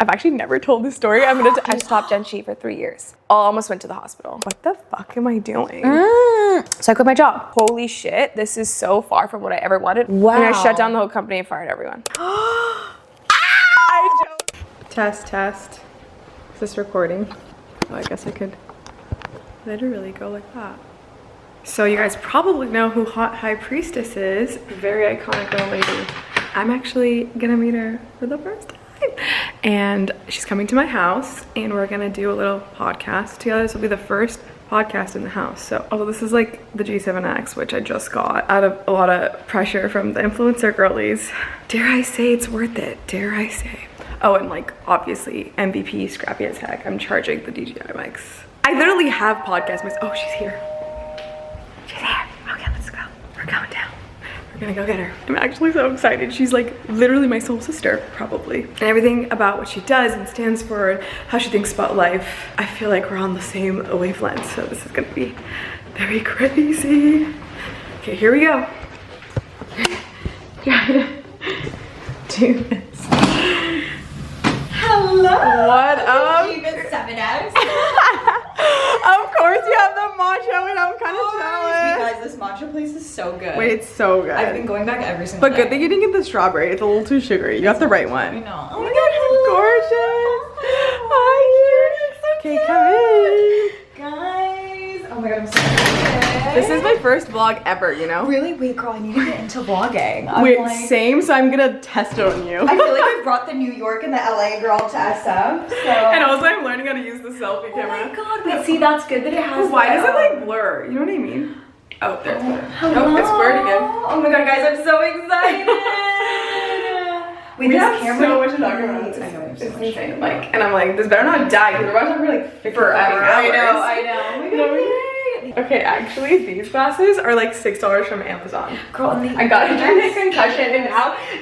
I've actually never told this story. I stopped Gen Chi for 3 years. Almost went to the hospital. What the fuck am I doing? So I quit my job. Holy shit, this is so far from what I ever wanted. Wow. And I shut down the whole company and fired everyone. Test. Is this recording? Oh, I guess I could literally go like that. So you guys probably know who HotHighPriestess is. Very iconic little lady. I'm actually gonna meet her for the first time. And she's coming to my house and we're gonna do a little podcast together. This will be the first podcast in the house. So, although this is like the G7X, which I just got out of a lot of pressure from the influencer girlies. Dare I say it's worth it? Dare I say? Oh, and like obviously MVP scrappy as heck. I'm charging the DJI mics. I literally have podcast mics. Oh, she's here. She's here. Okay, let's go. We're going down. We're gonna go get her. I'm actually so excited. She's like literally my soul sister, probably. And everything about what she does and stands for and how she thinks about life, I feel like we're on the same wavelength. So this is gonna be very crazy. Okay, here we go. Gotta do this. Hello. What up? G7X. Of course you have the matcha and I'm kind of jealous. Guys, this matcha place is so good. Wait, it's so good. I've been going back every single day. But good thing you didn't get the strawberry. It's a little too sugary. You got the right one. I know. Oh my god, it's gorgeous. Hi, cute. Okay, come in. Guys. Oh my god, I'm so excited. This is my first vlog ever, you know? Really? Wait, girl, I need to get into vlogging. Wait, same, so I'm gonna test it on you. I feel like I brought the New York and the LA girl to SF, so. And also I'm learning how to use the selfie camera. Oh my god, wait, see, that's good that it has. Why does it like blur? You know what I mean? Oh, there's blur. Hello. Oh, it's blurred again. Oh my god, guys, I'm so excited. Wait, We this have camera. so much to talk about. I know, we have so It's much. insane. Like, and I'm like, this better not die because we're about to talk for like 50 Forever. hours. I know. Oh my god, wait. Okay, actually, these glasses are like $6 from Amazon. Girl, I got a giant concussion, and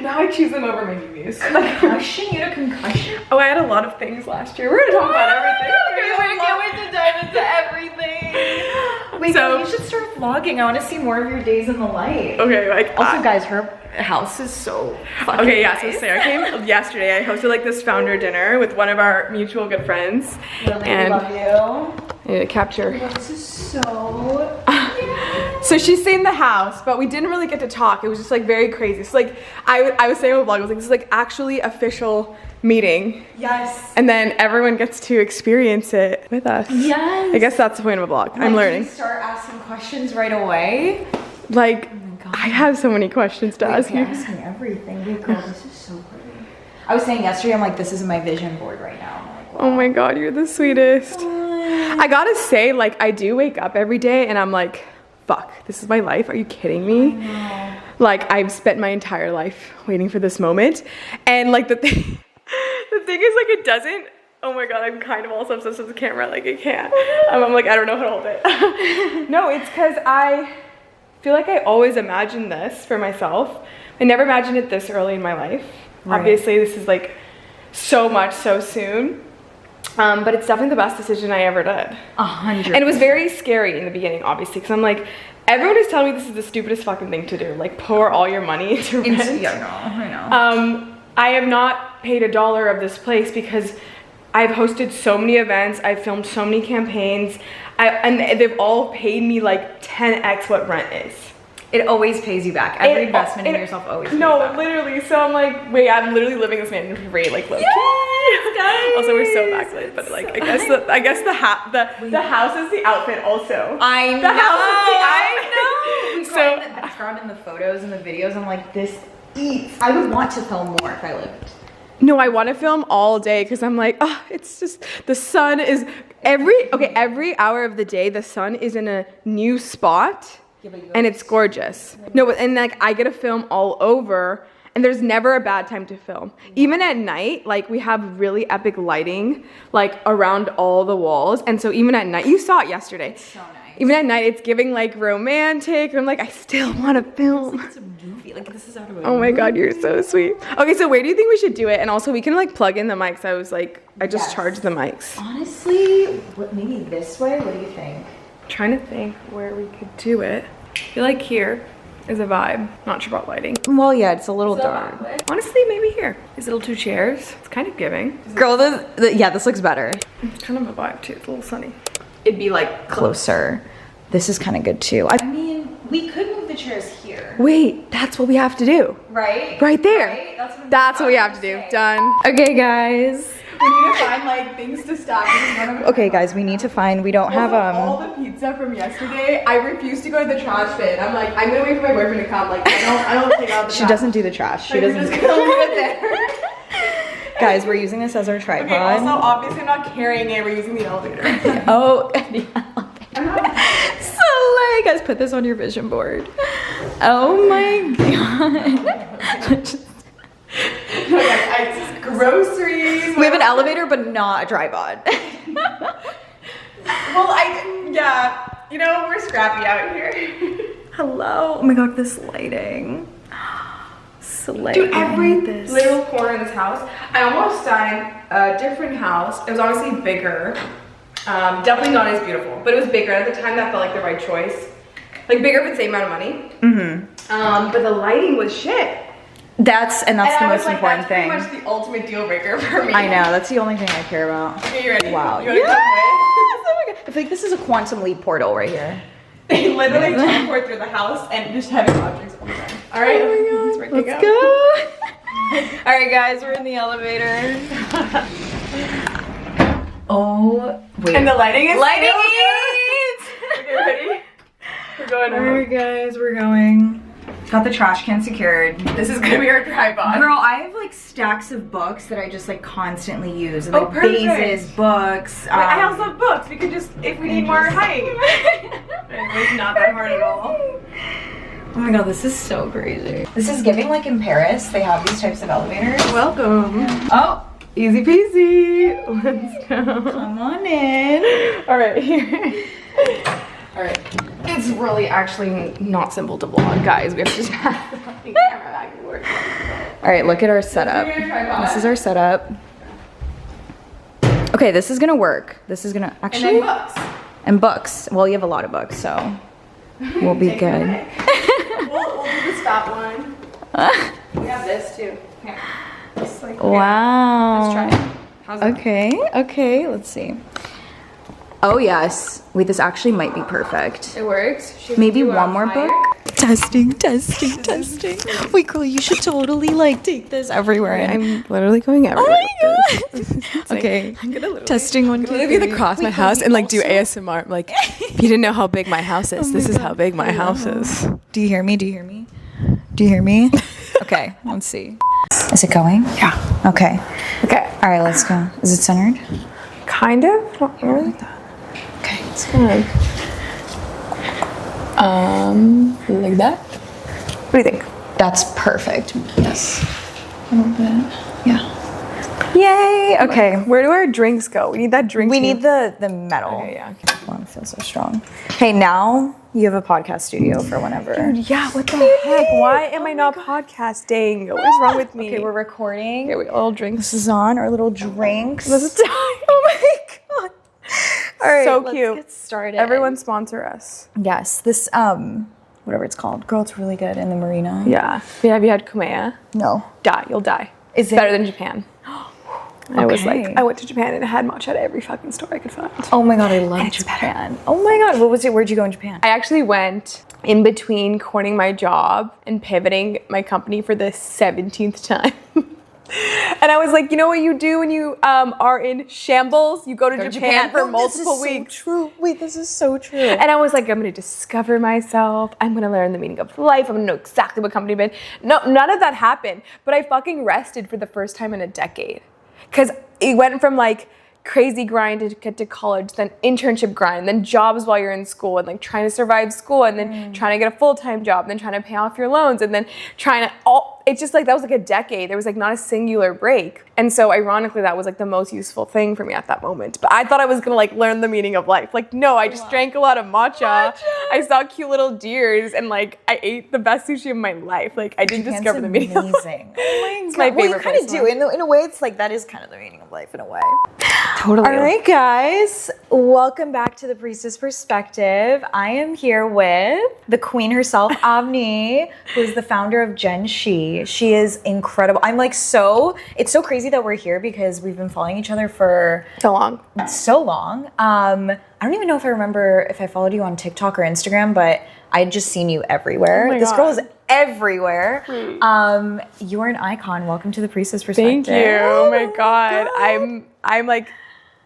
now I choose them over my movies. Concussion? You had a concussion? Oh, I had a lot of things last year. We're gonna talk about everything. Okay, I can't wait to dive into everything. Wait, So- girl, you should start vlogging. I want to see more of your days in the light. Okay, like Also, guys, her house is so fucking okay, yeah, so nice. Sarah came yesterday. I hosted like this founder dinner with one of our mutual good friends. Really, and love you. I need to capture. Oh, this is so. So she's seen the house, but we didn't really get to talk. It was just like very crazy. So like I was saying with vlog, I was like, this is like actually official meeting. Yes. And then everyone gets to experience it with us. Yes. I guess that's the point of a vlog. I'm learning. Start asking questions right away. Like, God. I have so many questions to ask you. Ask me everything. Wait, girl, this is so pretty. I was saying yesterday, I'm like, this is my vision board right now. I'm like, wow. Oh my god, you're the sweetest. I gotta say, like, I do wake up every day and I'm like, fuck, this is my life. Are you kidding me? Like, I've spent my entire life waiting for this moment. And like the thing is like it doesn't, oh my god, I'm kind of also obsessed with the camera, like I can't. I'm like, I don't know how to hold it. No, it's because I feel like I always imagined this for myself. I never imagined it this early in my life. Right. Obviously, this is like so much so soon. But it's definitely the best decision I ever did. 100%. And it was very scary in the beginning, obviously, because I'm like, everyone is telling me this is the stupidest fucking thing to do. Like, pour all your money into rent. Yeah, I know. I have not paid $1 of this place because I've hosted so many events. I've filmed so many campaigns. And they've all paid me like 10x what rent is. It always pays you back. Every investment in yourself always pays you back. Literally. So I'm like, wait, I'm literally living this man for free, like low key. Yes, guys. Also, we're so backlit, but like, I guess the house is the outfit also. I know. The house is the outfit. So in the background in the photos and the videos, I'm like, this eats. I would want to film more if I lived. No, I want to film all day because I'm like, oh, it's just, the sun is, every hour of the day, the sun is in a new spot. Yeah, but and it's gorgeous. No, but and like I get to film all over and there's never a bad time to film. Even at night, like we have really epic lighting like around all the walls. And so even at night, you saw it yesterday. It's so nice. Even at night, it's giving like romantic. I'm like, I still want to film. It's a movie. Like this is out of a Oh my god, you're so sweet. Okay, so where do you think we should do it? And also we can like plug in the mics. I was like, I just Yes. charged the mics. Honestly, maybe this way? What do you think? Trying to think where we could do it. I feel like here. is a vibe. Not sure about lighting. Well, yeah, it's a little dark. Honestly, maybe here. These little 2 chairs. It's kind of giving. Girl, yeah, this looks better. It's kind of a vibe too. It's a little sunny. It'd be like closer. This is kind of good too. I mean, we could move the chairs here. Wait, that's what we have to do. Right? Right there. Right? That's what we have to do. Done. Okay, guys. We need to find like things to stack in front of. Okay, guys, we need to find, we don't have, all the pizza from yesterday. I refuse to go to the trash bin. I'm like, I'm gonna wait for my boyfriend to come. Like, I don't take out the she trash. doesn't do the trash. She Like, doesn't. we're just gonna leave it there. Guys, we're using this as our tripod. Okay, also, obviously I'm not carrying it. We're using the elevator. Oh, I'm not. so like, guys, put this on your vision board. Oh my god. Okay, groceries. We have an elevator, but not a tripod. Well, yeah. You know, we're scrappy out here. Hello. Oh my god, this lighting. Slay. Dude, every little corner in this house. I almost signed a different house. It was obviously bigger. Definitely not as beautiful, but it was bigger. At the time, that felt like the right choice. Like bigger for the same amount of money. But the lighting was shit. That's the most important thing. That's pretty much the ultimate deal breaker for me. I know, that's the only thing I care about. Okay, you ready? Wow. You wanna come with? Oh my god. I feel like this is a quantum leap portal right here. They literally teleport through the house and just having objects all the time. All right, Oh my god, let's go. All right, guys, we're in the elevator. Oh, wait. And the lighting is lighting so good. Okay, ready? We're going All right, guys, we're going. Got the trash can secured. This is gonna be our tripod. Girl, I have like stacks of books that I just like constantly use. And, Oh, like perfect. bases, books. Wait, I also have books. We could just, if we need more height. It's not that hard at all. Oh my god, this is so crazy. This is giving like in Paris, they have these types of elevators. Welcome. Oh, Easy peasy. Let's go. come on in. All right, here. All right. It's really actually not simple to vlog, guys. We have to just have the fucking camera back and forth. All right, look at our setup. This is our setup. Okay, this is gonna work. This is gonna actually. And then books. And books. Well, you have a lot of books, so we'll be good. We'll do this fat one. We have this too. Here. Just like, Wow. Let's try it. How's that? Okay, let's see. Oh yes. Wait, this actually might be perfect. It works. Should Maybe we do one more higher? book? Testing. Wait, girl, you should totally like take this everywhere. I'm literally going everywhere. Oh my god. Okay. I'm gonna literally, Testing 1, 2, 3. literally across my house and like do ASMR. I'm like, you didn't know how big my house is. This is how big my house is. Do you hear me? Okay, let's see. Is it going? Yeah. Okay. Okay. All right, let's go. Is it centered? Kind of. Not really. Okay. It's good. Like that. What do you think? That's perfect. Yes. A little bit. Yeah. Yay. Okay. Where do our drinks go? We need that drink. We too. need the metal. Okay, yeah. Oh, I feel so strong. Hey, now you have a podcast studio for whenever. Yeah. What the heck? Why am I not podcasting? What is wrong with me? Okay, we're recording. Okay, we all drinks. This is on our little drinks. This is time. Oh my god. All right, So let's cute. get started. Everyone sponsor us. Yes, this whatever it's called. Girl, it's really good in the marina. Yeah. Have you had Kumea? No. Die. You'll die. Is It's it better than Japan. I was like, Okay. I went to Japan and it had matcha at every fucking store I could find. Oh my god, I love It's Japan. Oh my god, what was it? Where'd you go in Japan? I actually went in between quitting my job and pivoting my company for the 17th time. And I was like, you know what you do when you are in shambles? You go to Japan for multiple weeks. True. Wait, this is so true. And I was like, I'm gonna discover myself. I'm gonna learn the meaning of life. I'm gonna know exactly what company I'm in. No, none of that happened. But I fucking rested for the first time in a decade. Cause it went from like crazy grind to get to college, then internship grind, then jobs while you're in school, and like trying to survive school, and then trying to get a full-time job, and then trying to pay off your loans, and then trying to it's just like that was like a decade. There was like not a singular break. And so ironically that was like the most useful thing for me at that moment. But I thought I was gonna like learn the meaning of life. Like no, I just drank a lot of matcha. I saw cute little deers and like I ate the best sushi of my life. Like I didn't discover the meaning of life. Amazing. Oh my god. It's my favorite Well, you kind place of do. In a way, it's like that is kind of the meaning of life in a way. Totally. All right, guys. Welcome back to the Priestess Perspective. I am here with the queen herself, Avni, who is the founder of Gen She. She is incredible. I'm like it's so crazy that we're here because we've been following each other for So long. I don't even know if I remember if I followed you on TikTok or Instagram, but I had just seen you everywhere. Oh my this God. girl is everywhere. You are an icon. Welcome to the Priestess Perspective. Thank you. Oh my God. I'm like,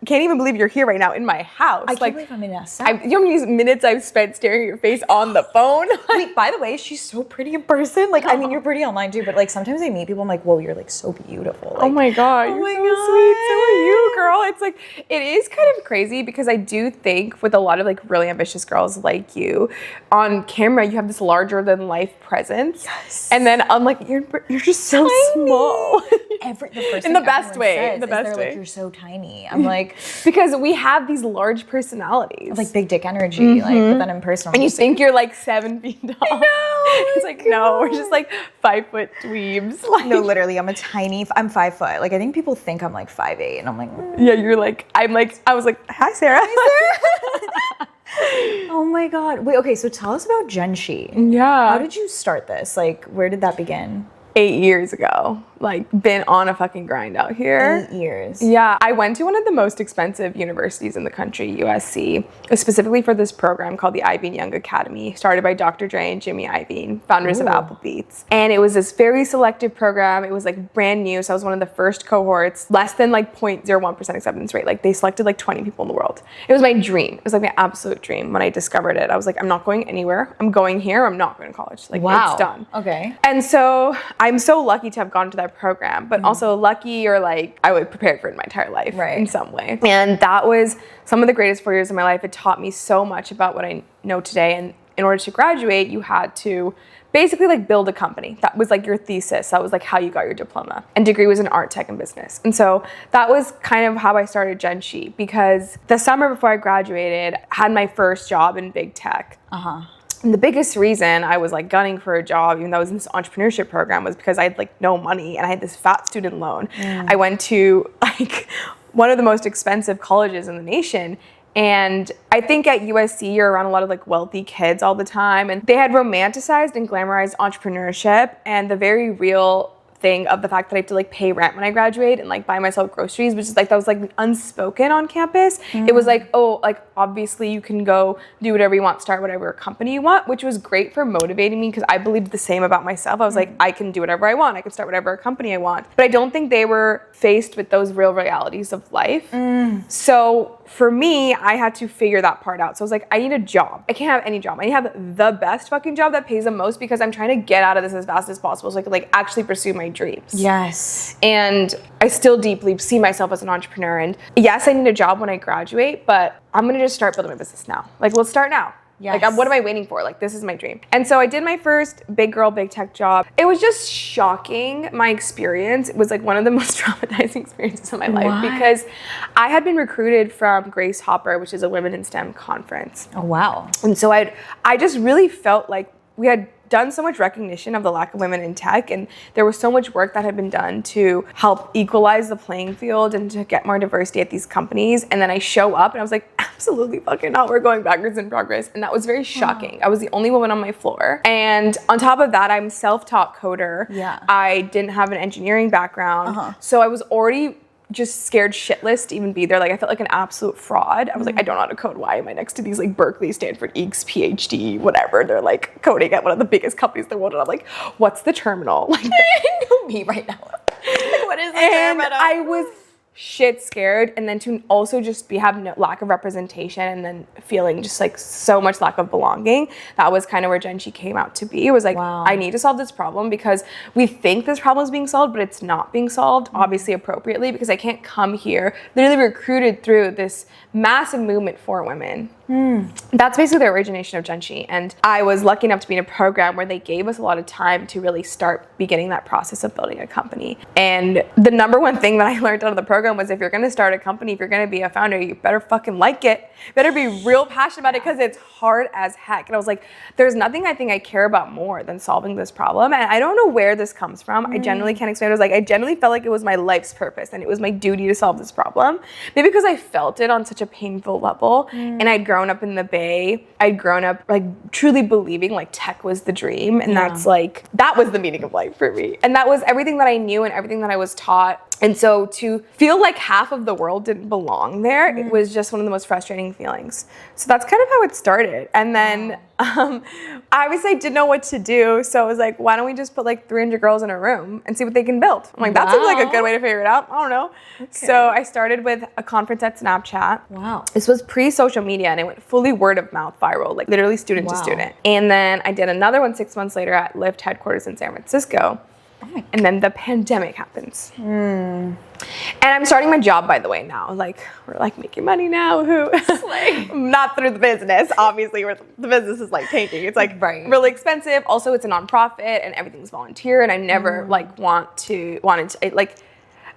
can't even believe you're here right now in my house. I can't believe I'm in a set. You know how many minutes I've spent staring at your face on the phone? Wait, by the way, she's so pretty in person. Like, I mean, you're pretty online too, but like sometimes I meet people, I'm like, whoa, you're like so beautiful. Like, oh my God, oh you're my so God. sweet. So are you, girl. It's like, it is kind of crazy because I do think with a lot of like really ambitious girls like you, on camera, you have this larger than life presence. Yes. And then I'm like, you're just so small. The first In thing the best everyone way, says in the is best they're way. like, you're so tiny. I'm like, Because we have these large personalities. like big dick energy, like, but then in person, I'm And you just think you're like 7 feet tall. It's like, no, we're just like 5 foot dweebs. Like, no, literally, I'm 5 foot. Like, I think people think I'm like 5'8", and I'm like, yeah, you're like, I was like, hi, Sarah. oh my God. Wait, okay, so tell us about Gen She. Yeah. How did you start this? Like, where did that begin? 8 years ago, like been on a fucking grind out here. 8 years. Yeah, I went to one of the most expensive universities in the country, USC, specifically for this program called the Iovine Young Academy, started by Dr. Dre and Jimmy Iovine, founders of Apple Beats. And it was this very selective program. It was like brand new, so I was one of the first cohorts, less than like 0.01% acceptance rate. Like they selected like 20 people in the world. It was my dream. It was like my absolute dream when I discovered it. I was like, I'm not going anywhere. I'm going here. I'm not going to college. Like it's done. Okay. And so I'm so lucky to have gone to that program, but also lucky or like I was prepared for it my entire life in some way. And that was some of the greatest 4 years of my life. It taught me so much about what I know today. And in order to graduate, you had to basically like build a company. That was like your thesis. That was like how you got your diploma. And degree was in art, tech, and business. And so that was kind of how I started Gen She, because the summer before I graduated, I had my first job in big tech. And the biggest reason I was like gunning for a job, even though I was in this entrepreneurship program, was because I had like no money and I had this fat student loan. I went to like one of the most expensive colleges in the nation. And I think at USC, you're around a lot of like wealthy kids all the time. And they had romanticized and glamorized entrepreneurship and the very real thing of the fact that I have to like pay rent when I graduate and like buy myself groceries, which is like, that was like unspoken on campus. It was like, oh, like obviously you can go do whatever you want, start whatever company you want, which was great for motivating me because I believed the same about myself. I was like, I can do whatever I want. I can start whatever company I want. But I don't think they were faced with those real realities of life. So for me, I had to figure that part out. So I was like, I need a job. I can't have any job. I need to have the best fucking job that pays the most because I'm trying to get out of this as fast as possible so I could like actually pursue my dreams. Yes. And I still deeply see myself as an entrepreneur. And yes, I need a job when I graduate, but I'm gonna just start building my business now. Like, let's start now. Yes. Like, what am I waiting for? Like, this is my dream. And so I did my first big girl, big tech job. It was just shocking, my experience. It was like one of the most traumatizing experiences of my life because I had been recruited from Grace Hopper, which is a Women in STEM conference. Oh, wow. And so I just really felt like we had done so much recognition of the lack of women in tech, and there was so much work that had been done to help equalize the playing field and to get more diversity at these companies. And then I show up and I was like, absolutely fucking not, we're going backwards in progress. And that was very shocking. I was the only woman on my floor. And on top of that, I'm self-taught coder. I didn't have an engineering background. So I was already just scared shitless to even be there. Like, I felt like an absolute fraud. I was like, I don't know how to code. Why am I next to these like Berkeley, Stanford, EECS, PhD, whatever? They're like coding at one of the biggest companies in the world. And I'm like, what's the terminal? Like, Me right now. Like, what is the and terminal? I was shit scared, and then to also just have no lack of representation and then feeling just like so much lack of belonging. That was kind of where Gen She came out to be. It was like, I need to solve this problem because we think this problem is being solved, but it's not being solved, obviously appropriately, because I can't come here literally recruited through this massive movement for women. That's basically the origination of Gen She. And I was lucky enough to be in a program where they gave us a lot of time to really start beginning that process of building a company. And the number one thing that I learned out of the program program was, if you're going to start a company, if you're going to be a founder, you better fucking like it. Better be real passionate about it, because it's hard as heck. And I was like, there's nothing I think I care about more than solving this problem. And I don't know where this comes from. I genuinely can't explain it. I was like, I genuinely felt like it was my life's purpose and it was my duty to solve this problem. Maybe because I felt it on such a painful level. And I'd grown up in the Bay. I'd grown up like truly believing like tech was the dream. And that's like, that was the meaning of life for me. And that was everything that I knew and everything that I was taught. And so to feel like half of the world didn't belong there, it was just one of the most frustrating feelings. So that's kind of how it started. And then obviously I didn't know what to do. So I was like, why don't we just put like 300 girls in a room and see what they can build? I'm like, that seems like a good way to figure it out. I don't know. Okay. So I started with a conference at Snapchat. Wow. This was pre-social media, and it went fully word of mouth viral, like literally student to student. And then I did another one 6 months later at Lyft headquarters in San Francisco. And then the pandemic happens. And I'm starting my job, by the way, now. Like, we're like making money now. Not through the business, obviously, where the business is like tanking. It's like really expensive. Also, it's a nonprofit and everything's volunteer. And I never like wanted to like,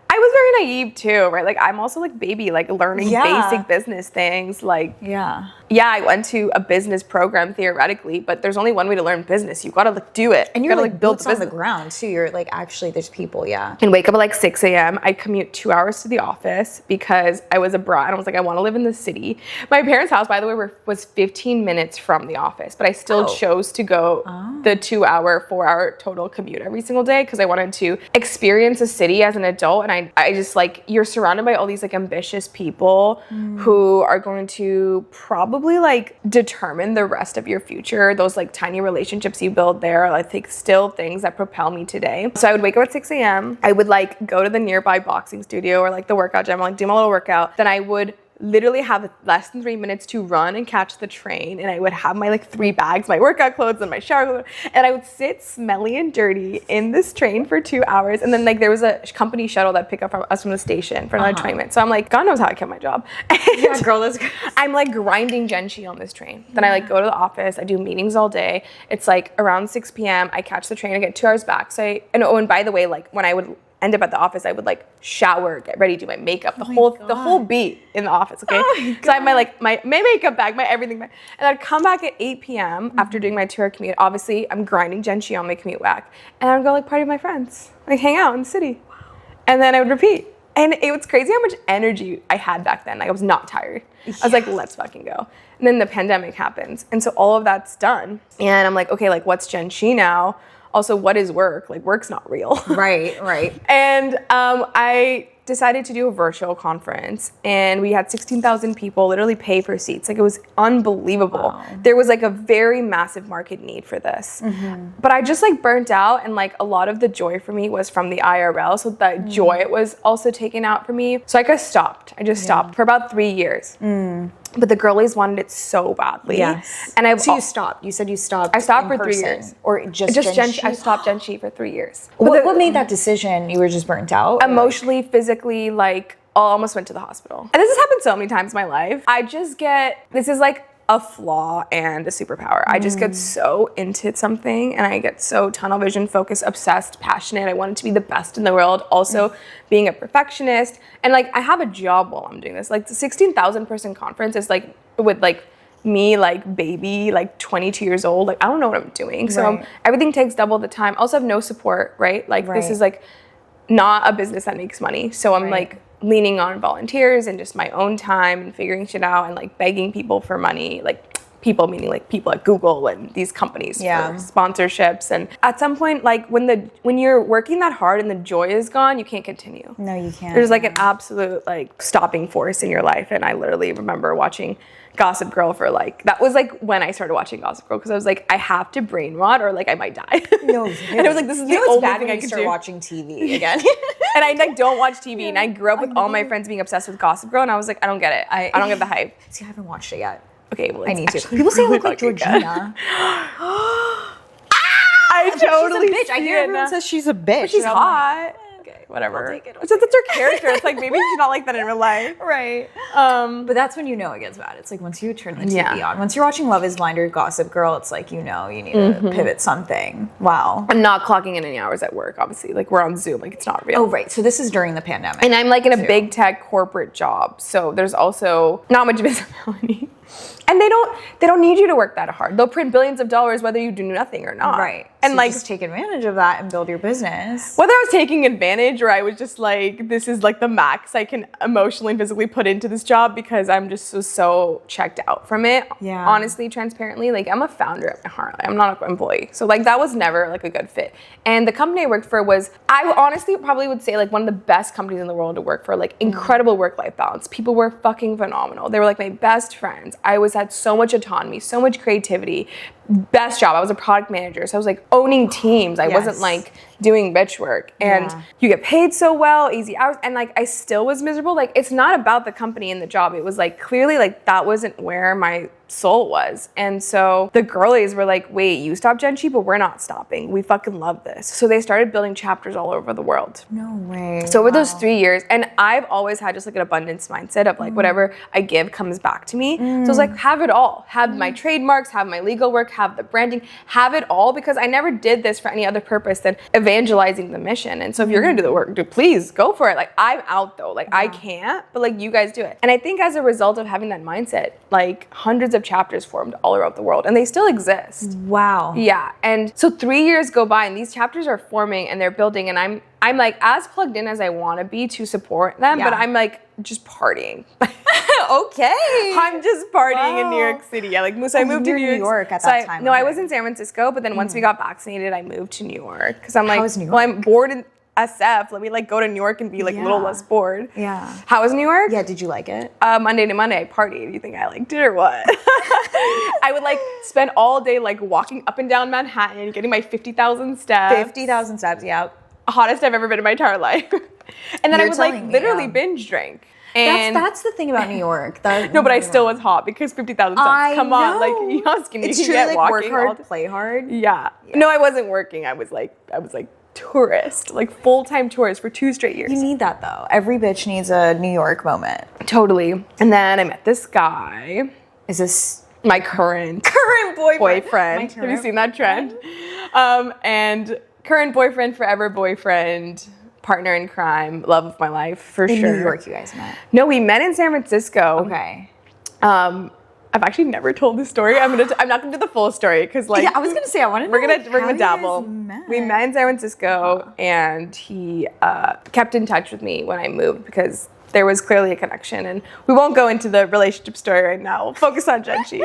I was very naive too, right? Like, I'm also like baby, like learning basic business things. Like, I went to a business program theoretically, but there's only one way to learn business. You gotta like do it. And you're gotta like build boots on the ground too. You're like, actually, there's people, And wake up at like 6 a.m. I'd commute 2 hours to the office because I was abroad. And I was like, I want to live in the city. My parents' house, by the way, was 15 minutes from the office, but I still chose to go the 2 hour, 4 hour total commute every single day because I wanted to experience a city as an adult. And I just like, you're surrounded by all these like ambitious people who are going to probably like determine the rest of your future. Those like tiny relationships you build there are, I think, still things that propel me today. So I would wake up at 6 a.m. I would like go to the nearby boxing studio or like the workout gym, like do my little workout. Then I would literally have less than 3 minutes to run and catch the train, and I would have my like 3 bags, my workout clothes and my shower clothes, and I would sit smelly and dirty in this train for 2 hours. And then like there was a company shuttle that picked up us from the station for another 20 minutes. So I'm like, God knows how I kept my job. Yeah, girl, that's good. I'm like grinding Genshi on this train. Then I like go to the office, I do meetings all day. It's like around 6 p.m. I catch the train, I get 2 hours back. So and by the way, like when I would end up at the office, I would like shower, get ready, do my makeup, the whole beat in the office, okay? So I have my makeup bag, my everything bag. And I'd come back at 8 p.m. after doing my 2 hour commute. Obviously, I'm grinding Genshi on my commute back. And I would go like party with my friends, like hang out in the city. And then I would repeat. And it was crazy how much energy I had back then. Like I was not tired. I was like, let's fucking go. And then the pandemic happens. And so all of that's done. And I'm like, okay, like what's Genshi now? Also, what is work? Like, work's not real. Right. And I decided to do a virtual conference, and we had 16,000 people literally pay for seats. Like, it was unbelievable. Wow. There was like a very massive market need for this. But I just like burnt out, and like a lot of the joy for me was from the IRL. So that joy was also taken out for me. So I just stopped. I just stopped for about 3 years. But the girlies wanted it so badly. Yes. And so you stopped. You said you stopped. I stopped for 3 years. Or just Genshi? I stopped Genshi for 3 years. What made that decision? You were just burnt out? Emotionally, physically, like I almost went to the hospital. And this has happened so many times in my life. This is like a flaw and a superpower. I just get so into something, and I get so tunnel vision, focused, obsessed, passionate. I want it to be the best in the world. Also being a perfectionist. And like I have a job while I'm doing this. Like the 16,000 person conference is like with like me, like baby, like 22 years old. Like I don't know what I'm doing. So everything takes double the time. I also have no support, right? Like this is like not a business that makes money. So I'm like leaning on volunteers and just my own time and figuring shit out and like begging people for money, like people meaning like people at Google and these companies for sponsorships. And at some point, like when you're working that hard and the joy is gone, you can't continue. No, you can't. There's like an absolute like stopping force in your life. And I literally remember watching Gossip Girl for like, that was like when I started watching Gossip Girl, because I was like, I have to brain rot or like I might die. No, and I was like, this is the only thing I can start do. Watching TV again. And I like don't watch TV, and I grew up with all my friends being obsessed with Gossip Girl, and I was like, I don't get it. I don't get the hype. See, I haven't watched it yet. Okay, well, I need to. People say I look like Georgina. I totally she's a bitch. I hear everyone says she's a bitch. But she's hot. Okay. whatever. I'll take it, It's just, it's her character. It's like, maybe she's not like that in real life. Right. But that's when you know it gets bad. It's like once you turn the TV on, once you're watching Love is Blind or Gossip Girl, it's like, you know, you need to pivot something. Wow. I'm not clocking in any hours at work, obviously. Like, we're on Zoom. Like, it's not real. Oh, right. So this is during the pandemic. And I'm like in a big tech corporate job. So there's also not much visibility. And they don't need you to work that hard. They'll print billions of dollars whether you do nothing or not. Right. And so like, just take advantage of that and build your business. whether I was taking advantage or I was just like, this is like the max I can emotionally and physically put into this job because I'm just so checked out from it. Yeah. Honestly, transparently, like I'm a founder at my heart. I'm not an employee. So like that was never like a good fit. And the company I worked for was, I honestly probably would say like one of the best companies in the world to work for, like incredible work-life balance. People were fucking phenomenal. They were like my best friends. I had so much autonomy, so much creativity. Best job. I was a product manager, so I was like owning teams. I wasn't like doing bitch work. And you get paid so well, easy hours, and like I still was miserable. Like it's not about the company and the job. It was like clearly like that wasn't where my soul was. And so the girlies were like, wait, you stopped Genshi, but we're not stopping. We fucking love this. So they started building chapters all over the world. No way. So over those 3 years, and I've always had just like an abundance mindset of like whatever I give comes back to me. So I was like, have it all. Have my trademarks, have my legal work, have the branding, have it all, because I never did this for any other purpose than evangelizing the mission. And so if you're gonna do the work, please go for it. Like I'm out though, like I can't, but like you guys do it. And I think as a result of having that mindset, like hundreds of chapters formed all around the world and they still exist. Wow. Yeah. And so 3 years go by and these chapters are forming and they're building, and I'm like as plugged in as I want to be to support them, but I'm like just partying. Okay. I'm just partying in New York City. Yeah, like so I moved to New York at that time. No, I was in San Francisco, but then once we got vaccinated, I moved to New York because I'm like, How was New York? well, I'm bored in SF. Let me like go to New York and be like a little less bored. Yeah. How was New York? Yeah, did you like it? Monday to Monday, I partied. You think I liked it or what? I would like spend all day like walking up and down Manhattan, getting my 50,000 steps. 50,000 steps, yeah. Hottest I've ever been in my entire life. And then I would like telling me, literally binge drink. And That's the thing about New York. no, but I still was hot because 50,000 steps. Come on, like you know how skinny it's you truly get like walking work all hard, day. play hard. Yeah. No, I wasn't working. I was like tourist, like full-time tourist for 2 straight years. You need that though. Every bitch needs a New York moment. Totally. And then I met this guy. Is this My current boyfriend. Have you seen that trend? And current boyfriend, forever boyfriend, partner in crime, love of my life, for sure. in New York you guys met? No, we met in San Francisco. Okay. I've actually never told this story. I'm not gonna do the full story because like Yeah, I was gonna say I want to know. we're like, gonna how you dabble. guys met. We met in San Francisco, and he kept in touch with me when I moved because there was clearly a connection. And we won't go into the relationship story right now. We'll focus on Genshi.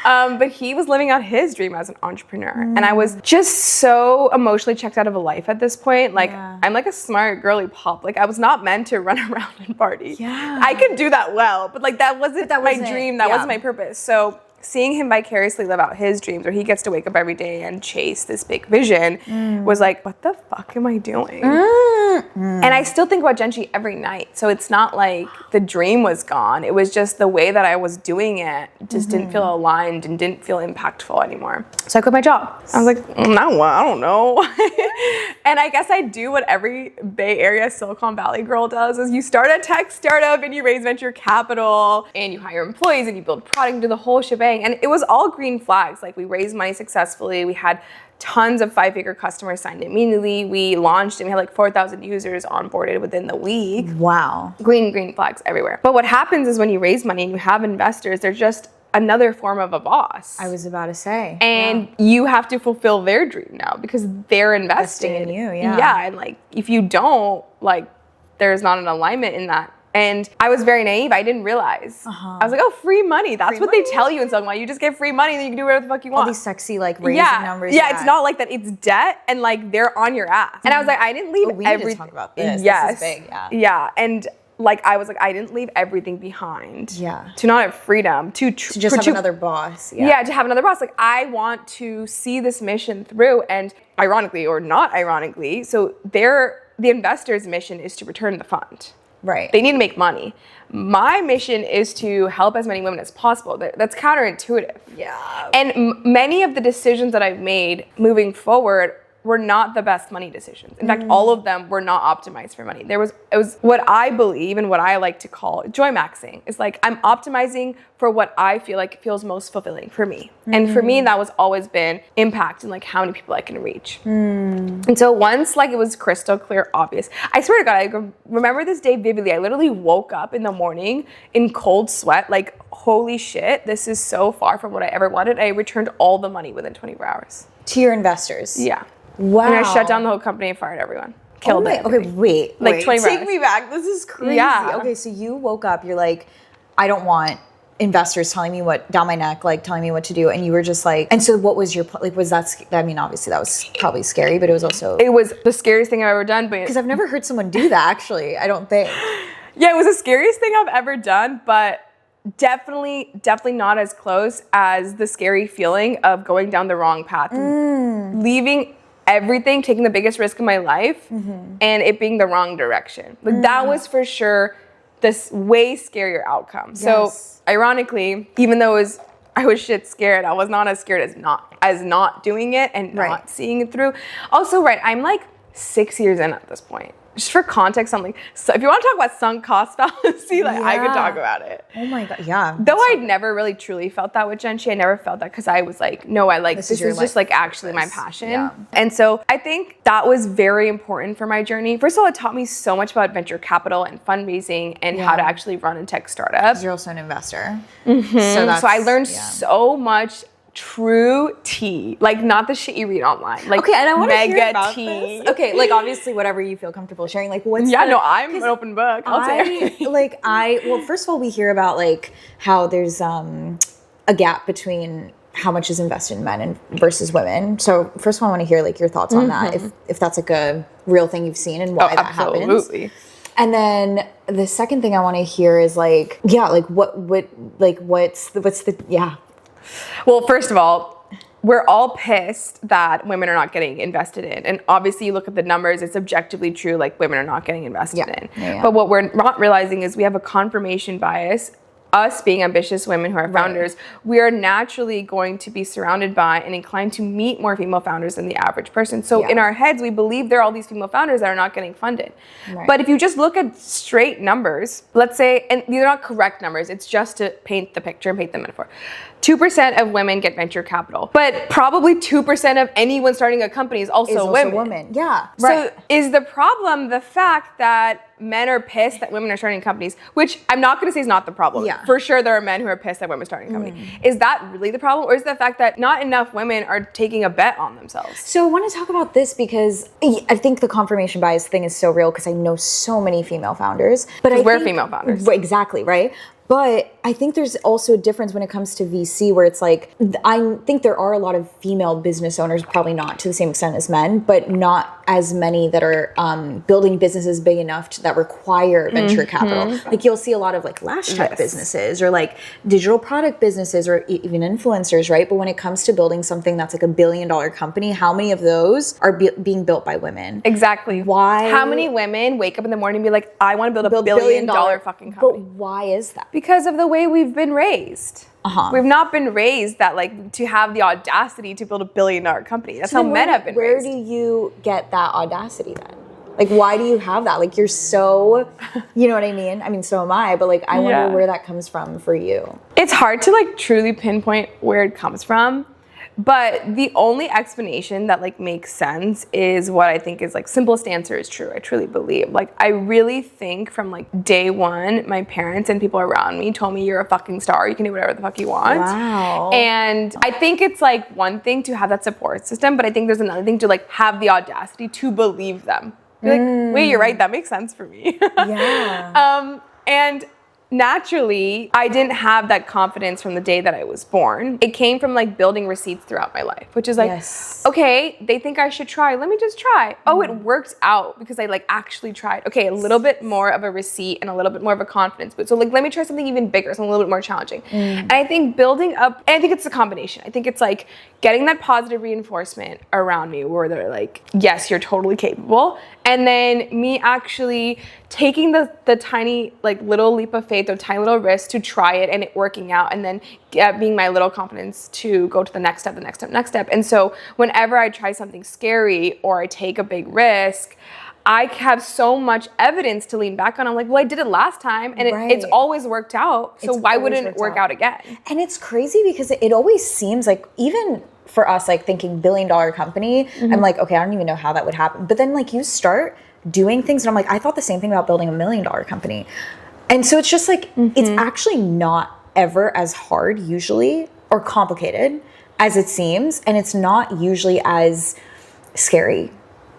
But he was living out his dream as an entrepreneur, and I was just so emotionally checked out of a life at this point. Like I'm like a smart girly pop. Like I was not meant to run around and party. Yeah. I could do that well, but like that wasn't my wasn't- dream. That wasn't my purpose. So seeing him vicariously live out his dreams, where he gets to wake up every day and chase this big vision, was like, what the fuck am I doing? And I still think about Genshi every night. So it's not like the dream was gone. It was just the way that I was doing it just didn't feel aligned and didn't feel impactful anymore. So I quit my job. I was like, now what? I don't know. And I guess I do what every Bay Area Silicon Valley girl does, is you start a tech startup and you raise venture capital and you hire employees and you build product and do the whole shebang. And it was all green flags. Like we raised money successfully. We had tons of 5-figure customers signed immediately. We launched and we had like 4,000 users onboarded within the week. Wow. Green flags everywhere. But what happens is when you raise money and you have investors, they're just another form of a boss. I was about to say. And you have to fulfill their dream now because they're investing in you, yeah. Yeah, and like if you don't, like there's not an alignment in that. And I was very naive. I didn't realize. I was like, oh, free money. That's what they tell you in Silicon Valley. You just get free money and then you can do whatever the fuck you want. All these sexy like raising numbers. Yeah, it's not like that. It's debt and like they're on your ass. And I was like, I didn't leave we need to talk about this. This is big, yeah. Yeah, and like I was like, I didn't leave everything behind. Yeah. To not have freedom. To just have another boss. Yeah, to have another boss. Like I want to see this mission through, and ironically or not ironically, so the investor's mission is to return the fund. Right. They need to make money. My mission is to help as many women as possible. That's counterintuitive. Yeah. And many of the decisions that I've made moving forward were not the best money decisions. In fact, all of them were not optimized for money. It was what I believe and what I like to call joy maxing. It's like I'm optimizing for what I feel like feels most fulfilling for me. And for me, that was always been impact and like how many people I can reach. And so once like it was crystal clear, obvious, I swear to God, I remember this day vividly. I literally woke up in the morning in cold sweat, like, holy shit, this is so far from what I ever wanted. I returned all the money within 24 hours. To your investors? Yeah. Wow. And I shut down the whole company and fired everyone. Killed it. Okay, wait. Like 20 Take hours. me back. This is crazy. Yeah. Okay, so you woke up, you're like, I don't want investors telling me what down my neck, like telling me what to do. And you were just like, and so what was your, like, was that, I mean, obviously that was probably scary, but it was also. It was the scariest thing I've ever done. But Because I've never heard someone do that, actually, I don't think. yeah, it was the scariest thing I've ever done, but definitely not as close as the scary feeling of going down the wrong path, leaving everything, taking the biggest risk in my life, and it being the wrong direction. Like that was for sure this way scarier outcome. So ironically, even though I was shit scared, I was not as scared as not doing it and not seeing it through. Also, I'm like 6 years in at this point. Just for context, I'm like, so if you want to talk about sunk cost fallacy, like I could talk about it. Oh my God, yeah. Though I'd never really truly felt that with Gen Shi, I never felt that because I was like, no, I like, this is just like actually my passion. Yeah. And so I think that was very important for my journey. First of all, it taught me so much about venture capital and fundraising and how to actually run a tech startup. You're also an investor. So I learned so much true tea, like not the shit you read online. Like, okay, and I want to hear about tea. this. Okay, like obviously whatever you feel comfortable sharing. Like what's I'm an open book. I'll say well, first of all, we hear about like how there's a gap between how much is invested in men and versus women. So first of all, I want to hear like your thoughts on that. If that's like a real thing you've seen and why that happens. Absolutely. And then the second thing I want to hear is like, what's the Well, first of all, we're all pissed that women are not getting invested in. And obviously you look at the numbers, it's objectively true, like women are not getting invested in. Yeah. But what we're not realizing is we have a confirmation bias. Us being ambitious women who are founders, we are naturally going to be surrounded by and inclined to meet more female founders than the average person. So in our heads, we believe there are all these female founders that are not getting funded. But if you just look at straight numbers, let's say, and these are not correct numbers, it's just to paint the picture and paint the metaphor. 2% of women get venture capital, but probably 2% of anyone starting a company is also women. Yeah. So is the problem the fact that men are pissed that women are starting companies, which I'm not going to say is not the problem. Yeah. For sure, there are men who are pissed that women are starting a company. Is that really the problem? Or is it the fact that not enough women are taking a bet on themselves? So I want to talk about this because I think the confirmation bias thing is so real because I know so many female founders. But we're female founders. Exactly, right? But I think there's also a difference when it comes to VC where it's like, I think there are a lot of female business owners, probably not to the same extent as men, but not as many that are building businesses big enough that require venture capital. Like you'll see a lot of like lash tech businesses or like digital product businesses or even influencers, right? But when it comes to building something that's like $1 billion company, how many of those are being built by women? Exactly. Why? How many women wake up in the morning and be like, I want to build a billion dollar fucking company? But why is that? Because of the way we've been raised. We've not been raised that like to have the audacity to build $1 billion company. That's how men have been raised. Where do you get that audacity then? Like, why do you have that? Like, you're so, you know what I mean? I mean, so am I, but like, I wonder where that comes from for you. It's hard to like truly pinpoint where it comes from. But the only explanation that like makes sense is what I think is like simplest answer is true. I truly believe. Like I really think from like day one, my parents and people around me told me you're a fucking star. You can do whatever the fuck you want. Wow. And I think it's like one thing to have that support system, but I think there's another thing to like have the audacity to believe them. Be like, wait, you're right. That makes sense for me. Yeah. And naturally, I didn't have that confidence from the day that I was born. It came from like building receipts throughout my life, which is like, okay, they think I should try. Let me just try. Oh, it worked out because I like actually tried. Okay, a little bit more of a receipt and a little bit more of a confidence boost. So like, let me try something even bigger, something a little bit more challenging. And I think building up, and I think it's a combination. I think it's like getting that positive reinforcement around me where they're like, yes, you're totally capable. And then me actually taking the tiny, like, little leap of faith or tiny little risk to try it and it working out, and then being my little confidence to go to the next step, the next step, next step. And so whenever I try something scary or I take a big risk, I have so much evidence to lean back on. I'm like, well, I did it last time and it's always worked out. So why wouldn't it work out again? And it's crazy because it always seems like, even for us, like thinking $1 billion company, I'm like, okay, I don't even know how that would happen. But then like you start doing things and I'm like, I thought the same thing about building $1 million company. And so it's just like, it's actually not ever as hard usually or complicated as it seems. And it's not usually as scary.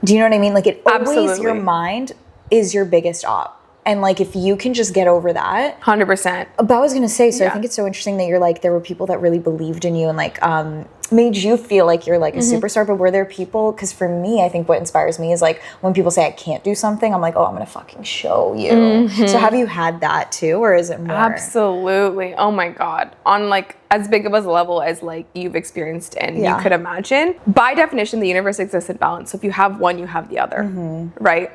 Do you know what I mean? Like it always, your mind is your biggest op. And like, if you can just get over that. 100%. But I was going to say, so I think it's so interesting that you're like, there were people that really believed in you and like, made you feel like you're like a superstar. But were there people, because for me, I think what inspires me is like, when people say I can't do something, I'm like, oh, I'm going to fucking show you. So have you had that too? Or is it more? Absolutely. Oh my God. On like as big of a level as like you've experienced and you could imagine. By definition, the universe exists in balance. So if you have one, you have the other, right?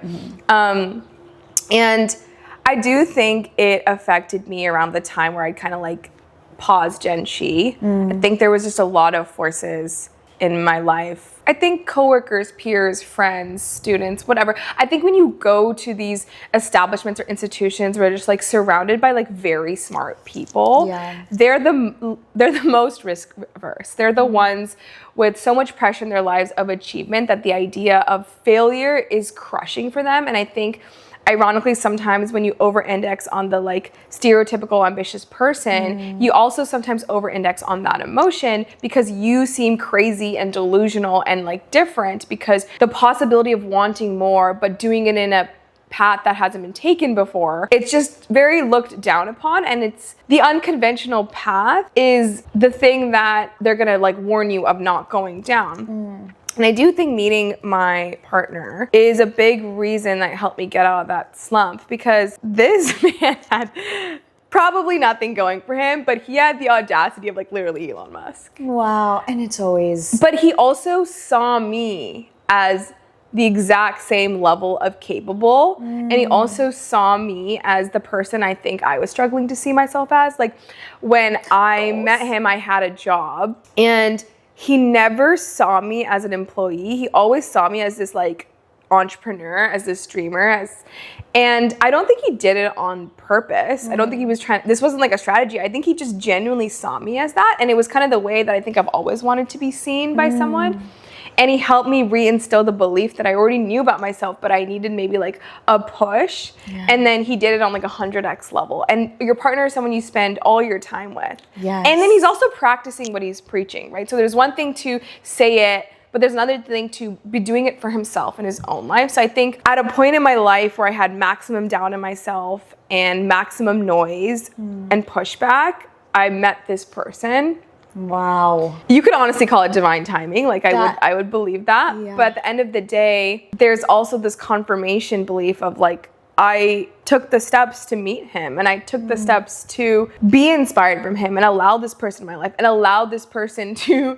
And I do think it affected me around the time where I'd kind of like paused Gen Shi. I think there was just a lot of forces in my life. I think coworkers, peers, friends, students, whatever. I think when you go to these establishments or institutions where they're just like surrounded by like very smart people, they're the most risk averse. They're the ones with so much pressure in their lives of achievement that the idea of failure is crushing for them. And I think ironically, sometimes when you over-index on the like stereotypical ambitious person, you also sometimes over-index on that emotion because you seem crazy and delusional and like different, because the possibility of wanting more but doing it in a path that hasn't been taken before, it's just very looked down upon. And it's the unconventional path is the thing that they're gonna like warn you of not going down. And I do think meeting my partner is a big reason that helped me get out of that slump, because this man had probably nothing going for him, but he had the audacity of like literally Elon Musk. Wow. And it's always... But he also saw me as the exact same level of capable. And he also saw me as the person I think I was struggling to see myself as. Like when I met him, I had a job and he never saw me as an employee. He always saw me as this like entrepreneur, as this dreamer, and I don't think he did it on purpose. I don't think he was trying, this wasn't like a strategy. I think he just genuinely saw me as that. And it was kind of the way that I think I've always wanted to be seen by someone. And he helped me reinstill the belief that I already knew about myself, but I needed maybe like a push. And then he did it on like 100x level. And your partner is someone you spend all your time with. And then he's also practicing what he's preaching, right? So there's one thing to say it, but there's another thing to be doing it for himself in his own life. So I think at a point in my life where I had maximum doubt in myself and maximum noise and pushback, I met this person. Wow. You could honestly call it divine timing. Like I would believe that. But at the end of the day, there's also this confirmation belief of like, I took the steps to meet him and I took the steps to be inspired from him and allow this person in my life and allow this person to,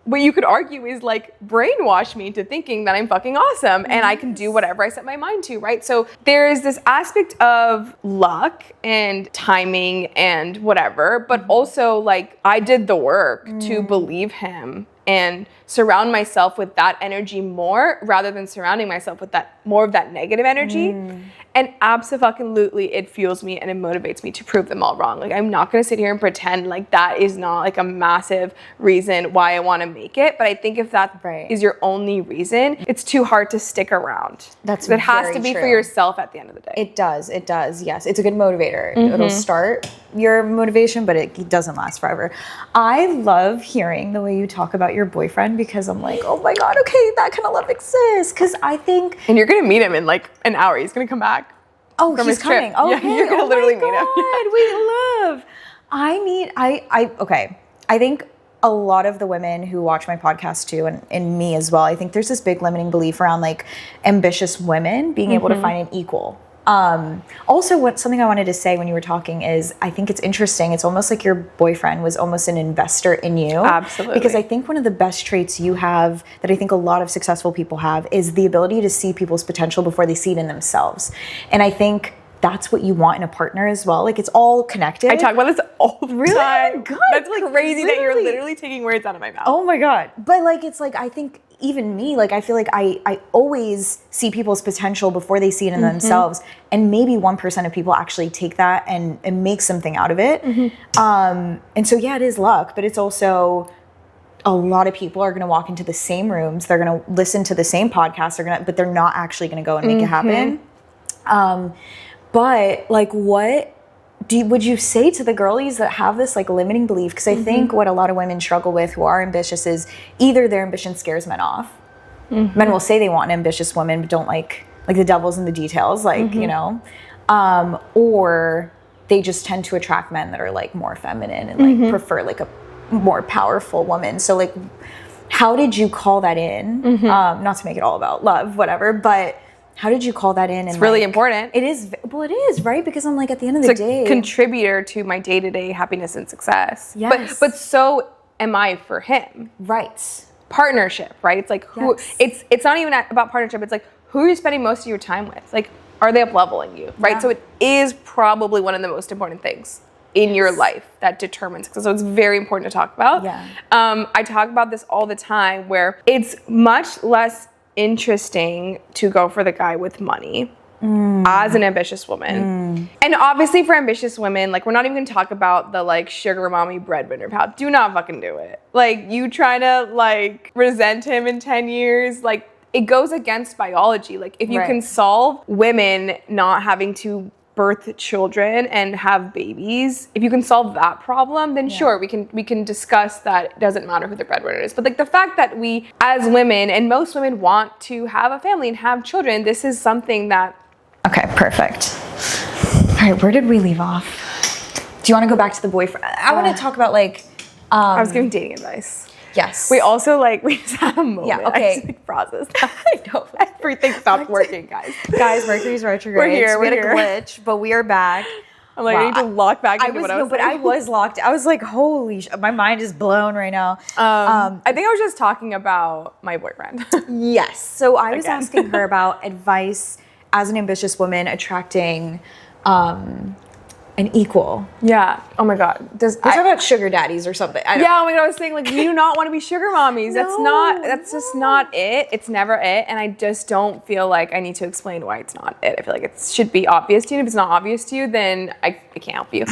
what you could argue is like brainwash me into thinking that I'm fucking awesome and I can do whatever I set my mind to, right? So there is this aspect of luck and timing and whatever, but also like I did the work to believe him and surround myself with that energy more rather than surrounding myself with that more of that negative energy. And absolutely it fuels me and it motivates me to prove them all wrong. Like I'm not gonna sit here and pretend like that is not like a massive reason why I wanna make it. But I think if that is your only reason, it's too hard to stick around. It has to be for yourself at the end of the day. It does, yes. It's a good motivator. It'll start your motivation, but it doesn't last forever. I love hearing the way you talk about your boyfriend because I'm like, oh my God, okay, that kind of love exists. Because I think... And you're gonna meet him in like an hour. He's gonna come back. Oh, he's coming. Oh, yeah, you're gonna literally meet him. Okay. I think a lot of the women who watch my podcast too, and me as well, I think there's this big limiting belief around like ambitious women being able to find an equal. Also, something I wanted to say when you were talking is I think it's interesting. It's almost like your boyfriend was almost an investor in you. Absolutely. Because I think one of the best traits you have that I think a lot of successful people have is the ability to see people's potential before they see it in themselves. And I think that's what you want in a partner as well. Like, it's all connected. I talk about this all the Really? time. God, That's like, crazy that you're really? literally taking words out of my mouth. Oh my God. But like, it's like, I think even me, like, I feel like I always see people's potential before they see it in themselves. And maybe 1% of people actually take that and make something out of it. And so, yeah, it is luck, but it's also a lot of people are going to walk into the same rooms. They're going to listen to the same podcasts. But they're not actually going to go and make it happen. But like, what would you say to the girlies that have this like limiting belief? Because I think what a lot of women struggle with who are ambitious is either their ambition scares men off. Men will say they want an ambitious woman, but don't like the devil's in the details, like, you know, or they just tend to attract men that are like more feminine and like prefer like a more powerful woman. So like, how did you call that in? Not to make it all about love, whatever, but how did you call that in? It's really important. It is. Well, it is, right? Because I'm like, at the end of the day, It's a contributor to my day-to-day happiness and success. Yes. But so am I for him. right. Partnership, right? It's like who it's not even about partnership. It's like who are you spending most of your time with? Like, are they up-leveling you, right? Yeah. So it is probably one of the most important things in your life that determines success. So it's very important to talk about. Yeah. I talk about this all the time where it's much less interesting to go for the guy with money as an ambitious woman. And obviously for ambitious women, like, we're not even gonna talk about the like sugar mommy breadwinner pal. Do not fucking do it. Like, you try to like resent him in 10 years, like, it goes against biology. Like, if you can solve women not having to birth children and have babies, if you can solve that problem, then sure, we can discuss that it doesn't matter who the breadwinner is. But like, the fact that we as women, and most women want to have a family and have children, this is something that... Okay, perfect. All right, where did we leave off? Do you want to go back to the boyfriend? I want to talk about like... I was giving dating advice. Yes. We also we just had a moment. Yeah, okay. I just like processed that. I know. Everything stopped working, guys. Guys, Mercury's retrograde. We're here, We had we're a here. glitch, but we are back. I'm like, I need to lock back into what I was saying. But I was locked. I was like, holy my mind is blown right now. I think I was just talking about my boyfriend. Yes. So I was Again. asking her about advice as an ambitious woman attracting an equal. Yeah. Oh my God. Let's talk about sugar daddies or something. I don't Yeah, oh my God, I was saying, like, we do not want to be sugar mommies. No, That's just not it. It's never it. And I just don't feel like I need to explain why it's not it. I feel like it should be obvious to you. And if it's not obvious to you, then I can't help you.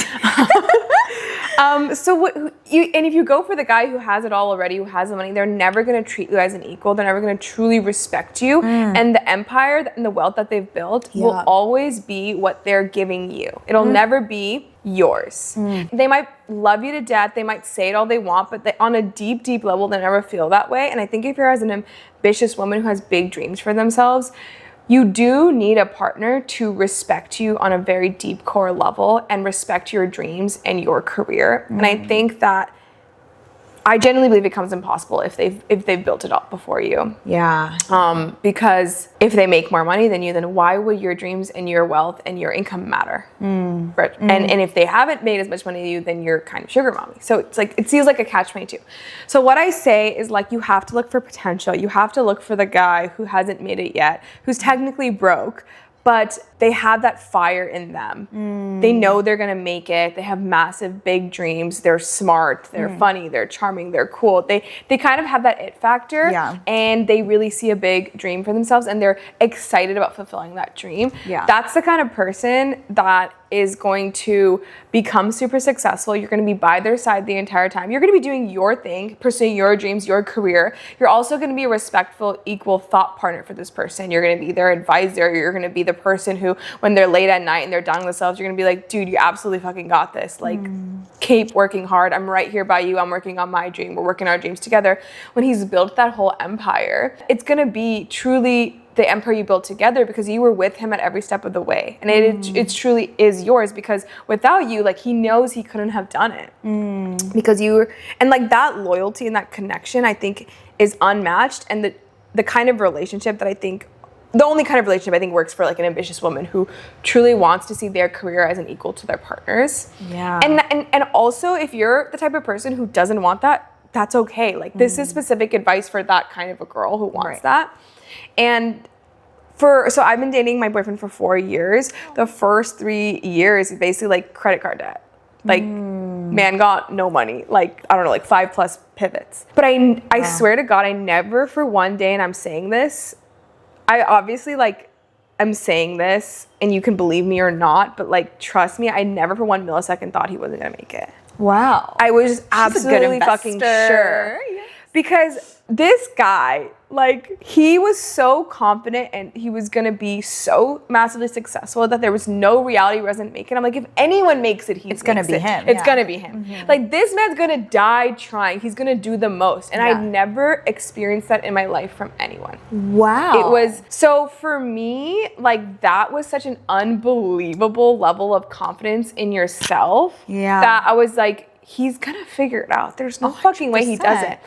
And if you go for the guy who has it all already, who has the money, they're never going to treat you as an equal. They're never going to truly respect you. And the empire and the wealth that they've built will always be what they're giving you. It'll never be yours. They might love you to death. They might say it all they want, but on a deep, deep level, they never feel that way. And I think if you're as an ambitious woman who has big dreams for themselves, you do need a partner to respect you on a very deep core level and respect your dreams and your career. And I think that I genuinely believe it becomes impossible if they've built it up before you. Yeah. Because if they make more money than you, then why would your dreams and your wealth and your income matter? Right? And if they haven't made as much money as you, then you're kind of sugar mommy. So it's like, it feels like a catch-22. So what I say is, like, you have to look for potential. You have to look for the guy who hasn't made it yet, who's technically broke, but they have that fire in them. They know they're gonna make it. They have massive, big dreams. They're smart, they're funny, they're charming, they're cool. They kind of have that it factor, and they really see a big dream for themselves, and they're excited about fulfilling that dream. That's the kind of person that is going to become super successful. You're gonna be by their side the entire time. You're gonna be doing your thing, pursuing your dreams, your career. You're also gonna be a respectful, equal thought partner for this person. You're gonna be their advisor. You're gonna be the person who, when they're late at night and they're down themselves, you're gonna be like, dude, you absolutely fucking got this. Like, keep working hard. I'm right here by you. I'm working on my dream. We're working our dreams together. When he's built that whole empire, it's gonna be truly the empire you built together because you were with him at every step of the way. And it truly is yours, because without you, like, he knows he couldn't have done it. Because you were, and like, that loyalty and that connection, I think, is unmatched. And the kind of relationship that I think the only kind of relationship I think works for like an ambitious woman who truly wants to see their career as an equal to their partners. Yeah. And also, if you're the type of person who doesn't want that, that's okay. Like this is specific advice for that kind of a girl who wants that. And so I've been dating my boyfriend for 4 years. The first 3 years, basically like credit card debt. Like, man got no money. Like, I don't know, like 5+ pivots. But I swear to God, I never for one day, and I'm saying this, I obviously like, I'm saying this, and you can believe me or not, but like, trust me, I never for 1 millisecond thought he wasn't gonna make it. Wow. I was absolutely fucking sure. Yes. Because this guy, like, he was so confident and he was gonna be so massively successful that there was no reality he wasn't making. I'm like, if anyone makes it, it's gonna be him. It's gonna be him. Like, this man's gonna die trying. He's gonna do the most. And I'd never experienced that in my life from anyone. Wow. It was, so for me, like, that was such an unbelievable level of confidence in yourself that I was like, he's gonna figure it out. There's no fucking way he doesn't.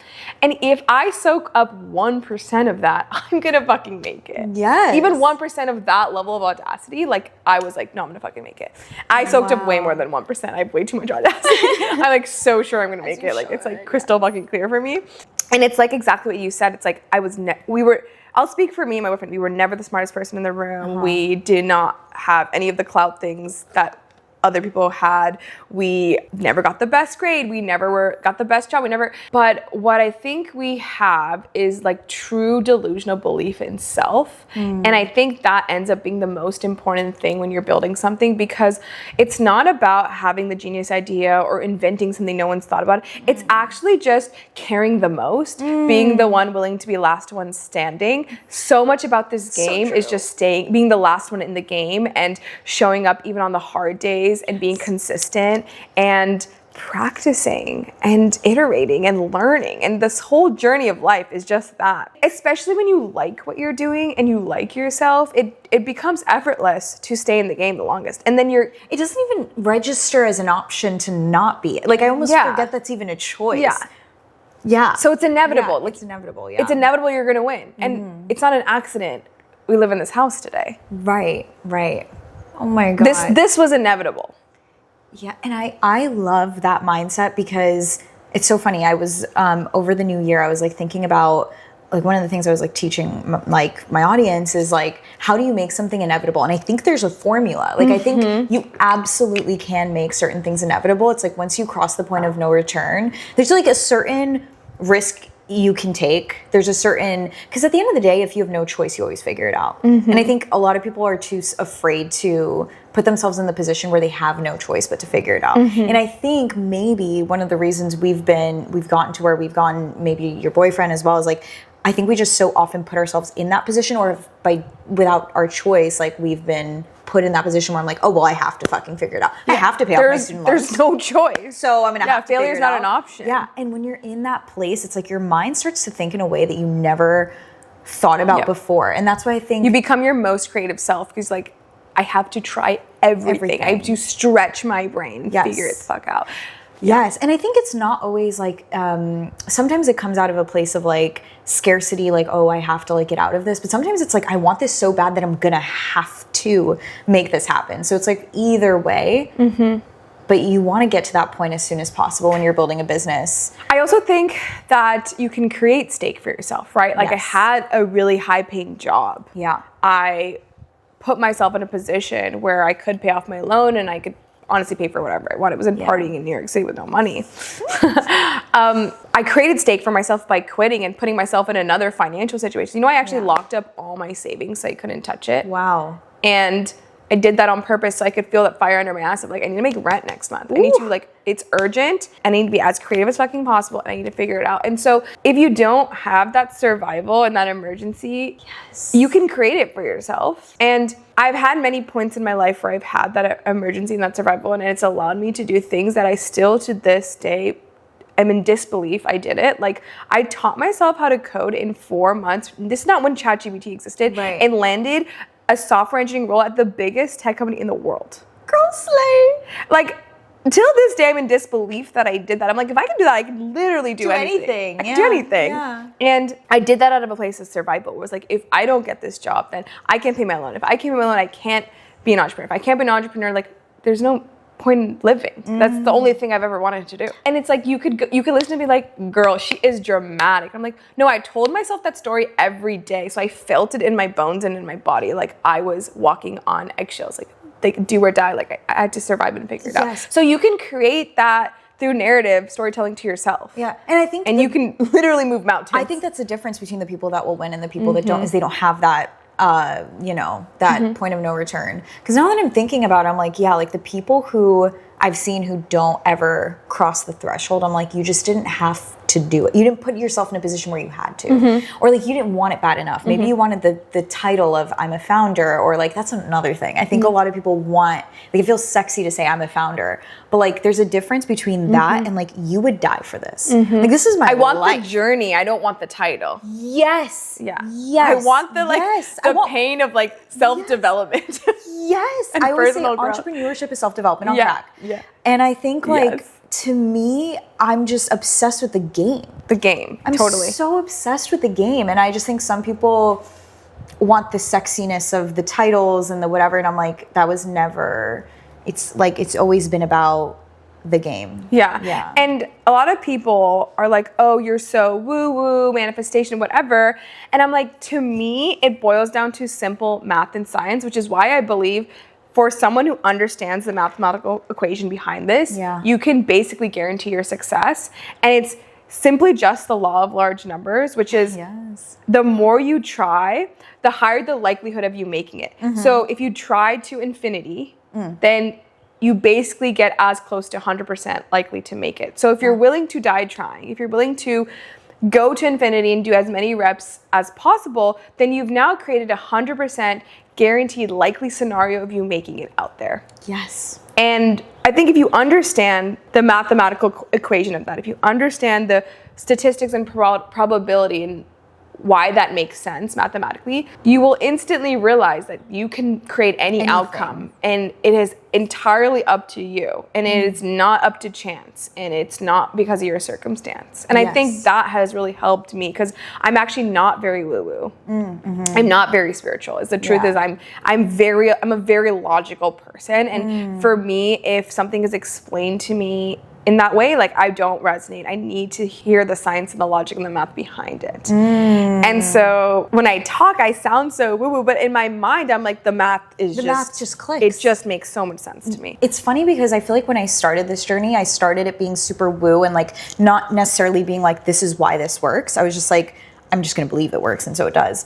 And if I soak up 1% of that, I'm gonna fucking make it. Yes. Even 1% of that level of audacity, like, I was like, no, I'm gonna fucking make it. I soaked up way more than 1%. I have way too much audacity. I'm like so sure I'm gonna make it. Like, it's like crystal fucking clear for me. And it's like exactly what you said. It's like I'll speak for me and my boyfriend. We were never the smartest person in the room. We did not have any of the clout things that other people had. We never got the best grade. We never got the best job. But what I think we have is like true delusional belief in self. And I think that ends up being the most important thing when you're building something, because it's not about having the genius idea or inventing something no one's thought about. It's actually just caring the most, being the one willing to be last one standing. So much about this game is just being the last one in the game and showing up even on the hard days and being consistent and practicing and iterating and learning. And this whole journey of life is just that. Especially when you like what you're doing and you like yourself, it becomes effortless to stay in the game the longest. And then it doesn't even register as an option to not be. Like, I almost forget that's even a choice. Yeah. So it's inevitable. It's inevitable, It's inevitable you're gonna win. And it's not an accident we live in this house today. Right. Oh my God. This was inevitable. Yeah, and I love that mindset, because it's so funny. I was over the new year, I was like thinking about, like, one of the things I was like teaching like my audience is like, how do you make something inevitable? And I think there's a formula. Like, I think you absolutely can make certain things inevitable. It's like once you cross the point of no return, there's like a certain risk you can take. There's a certain, because at the end of the day, if you have no choice, you always figure it out. And I think a lot of people are too afraid to put themselves in the position where they have no choice but to figure it out. And I think maybe one of the reasons we've gotten to where we've gone, maybe your boyfriend as well, is like, I think we just so often put ourselves in that position, or without our choice, like we've been put in that position where I'm like, oh, well, I have to fucking figure it out. I have to pay off my student loans. There's no choice. So I'm gonna have to figure it out. Failure's not an option. Yeah, and when you're in that place, it's like your mind starts to think in a way that you never thought about before. And that's why I think you become your most creative self, because like, I have to try everything. I have to stretch my brain, figure it the fuck out. Yes, and I think it's not always like, sometimes it comes out of a place of like scarcity, like, oh, I have to like get out of this. But sometimes it's like, I want this so bad that I'm gonna have to make this happen. So it's like either way, but you wanna get to that point as soon as possible when you're building a business. I also think that you can create stake for yourself, right? Like, I had a really high paying job. Yeah. I put myself in a position where I could pay off my loan and I could honestly pay for whatever I wanted. I was partying in New York City with no money. I created stake for myself by quitting and putting myself in another financial situation. You know, I actually locked up all my savings so I couldn't touch it. Wow. And I did that on purpose so I could feel that fire under my ass of like, I need to make rent next month. I need to, like, it's urgent. I need to be as creative as fucking possible, and I need to figure it out. And so if you don't have that survival and that emergency, you can create it for yourself. And I've had many points in my life where I've had that emergency and that survival, and it's allowed me to do things that I still to this day am in disbelief I did it. Like, I taught myself how to code in 4 months. This is not when ChatGPT existed, and landed a software engineering role at the biggest tech company in the world. Girl slay. Like, till this day, I'm in disbelief that I did that. I'm like, if I can do that, I can literally do anything. I can do anything. Yeah. And I did that out of a place of survival. It was like, if I don't get this job, then I can't pay my loan. If I can't pay my loan, I can't be an entrepreneur. If I can't be an entrepreneur, like, there's no point in living. That's the only thing I've ever wanted to do. And it's like, you could listen to me like, girl, she is dramatic. I'm like, no, I told myself that story every day. So I felt it in my bones and in my body. Like I was walking on eggshells, like do or die. Like I had to survive and figure it out. So you can create that through narrative storytelling to yourself. Yeah. And I think you can literally move mountains. I think that's the difference between the people that will win and the people that don't, is they don't have that that point of no return. Because now that I'm thinking about it, I'm like, yeah, like the people who I've seen who don't ever cross the threshold, I'm like, you just didn't have to do it. You didn't put yourself in a position where you had to. Or like you didn't want it bad enough. Maybe you wanted the title of I'm a founder, or like that's another thing. I think a lot of people want, like it feels sexy to say I'm a founder, but like there's a difference between that and like you would die for this. Like this is my I want life. the journey. I don't want the title. Yes. Yeah. Yes. I want the like the pain of like self-development. Yes. And I always say personal growth. entrepreneurship is self-development. Yeah. Yeah. And I think like to me, I'm just obsessed with the game. The game. I'm totally. so obsessed with the game. And I just think some people want the sexiness of the titles and the whatever. And I'm like, that was never, it's like, it's always been about the game. Yeah. Yeah. And a lot of people are like, oh, you're so woo-woo, manifestation, whatever. And I'm like, to me, it boils down to simple math and science, which is why I believe for someone who understands the mathematical equation behind this, you can basically guarantee your success. And it's simply just the law of large numbers, which is the more you try, the higher the likelihood of you making it. So if you try to infinity, then you basically get as close to 100% likely to make it. So if you're willing to die trying, if you're willing to go to infinity and do as many reps as possible, then you've now created 100% guaranteed likely scenario of you making it out there. Yes. And I think if you understand the mathematical equation of that, if you understand the statistics and probability and why that makes sense mathematically, you will instantly realize that you can create any outcome, and it is entirely up to you, and it is not up to chance, and it's not because of your circumstance. And I think that has really helped me, because I'm actually not very woo-woo. I'm not very spiritual. The truth is I'm a very logical person, and for me, if something is explained to me in that way, like I don't resonate. I need to hear the science and the logic and the math behind it. And so when I talk, I sound so woo-woo, but in my mind, I'm like, the math just clicks. It just makes so much sense to me. It's funny because I feel like when I started this journey, I started it being super woo and like not necessarily being like, this is why this works. I was just like, I'm just gonna believe it works, and so it does.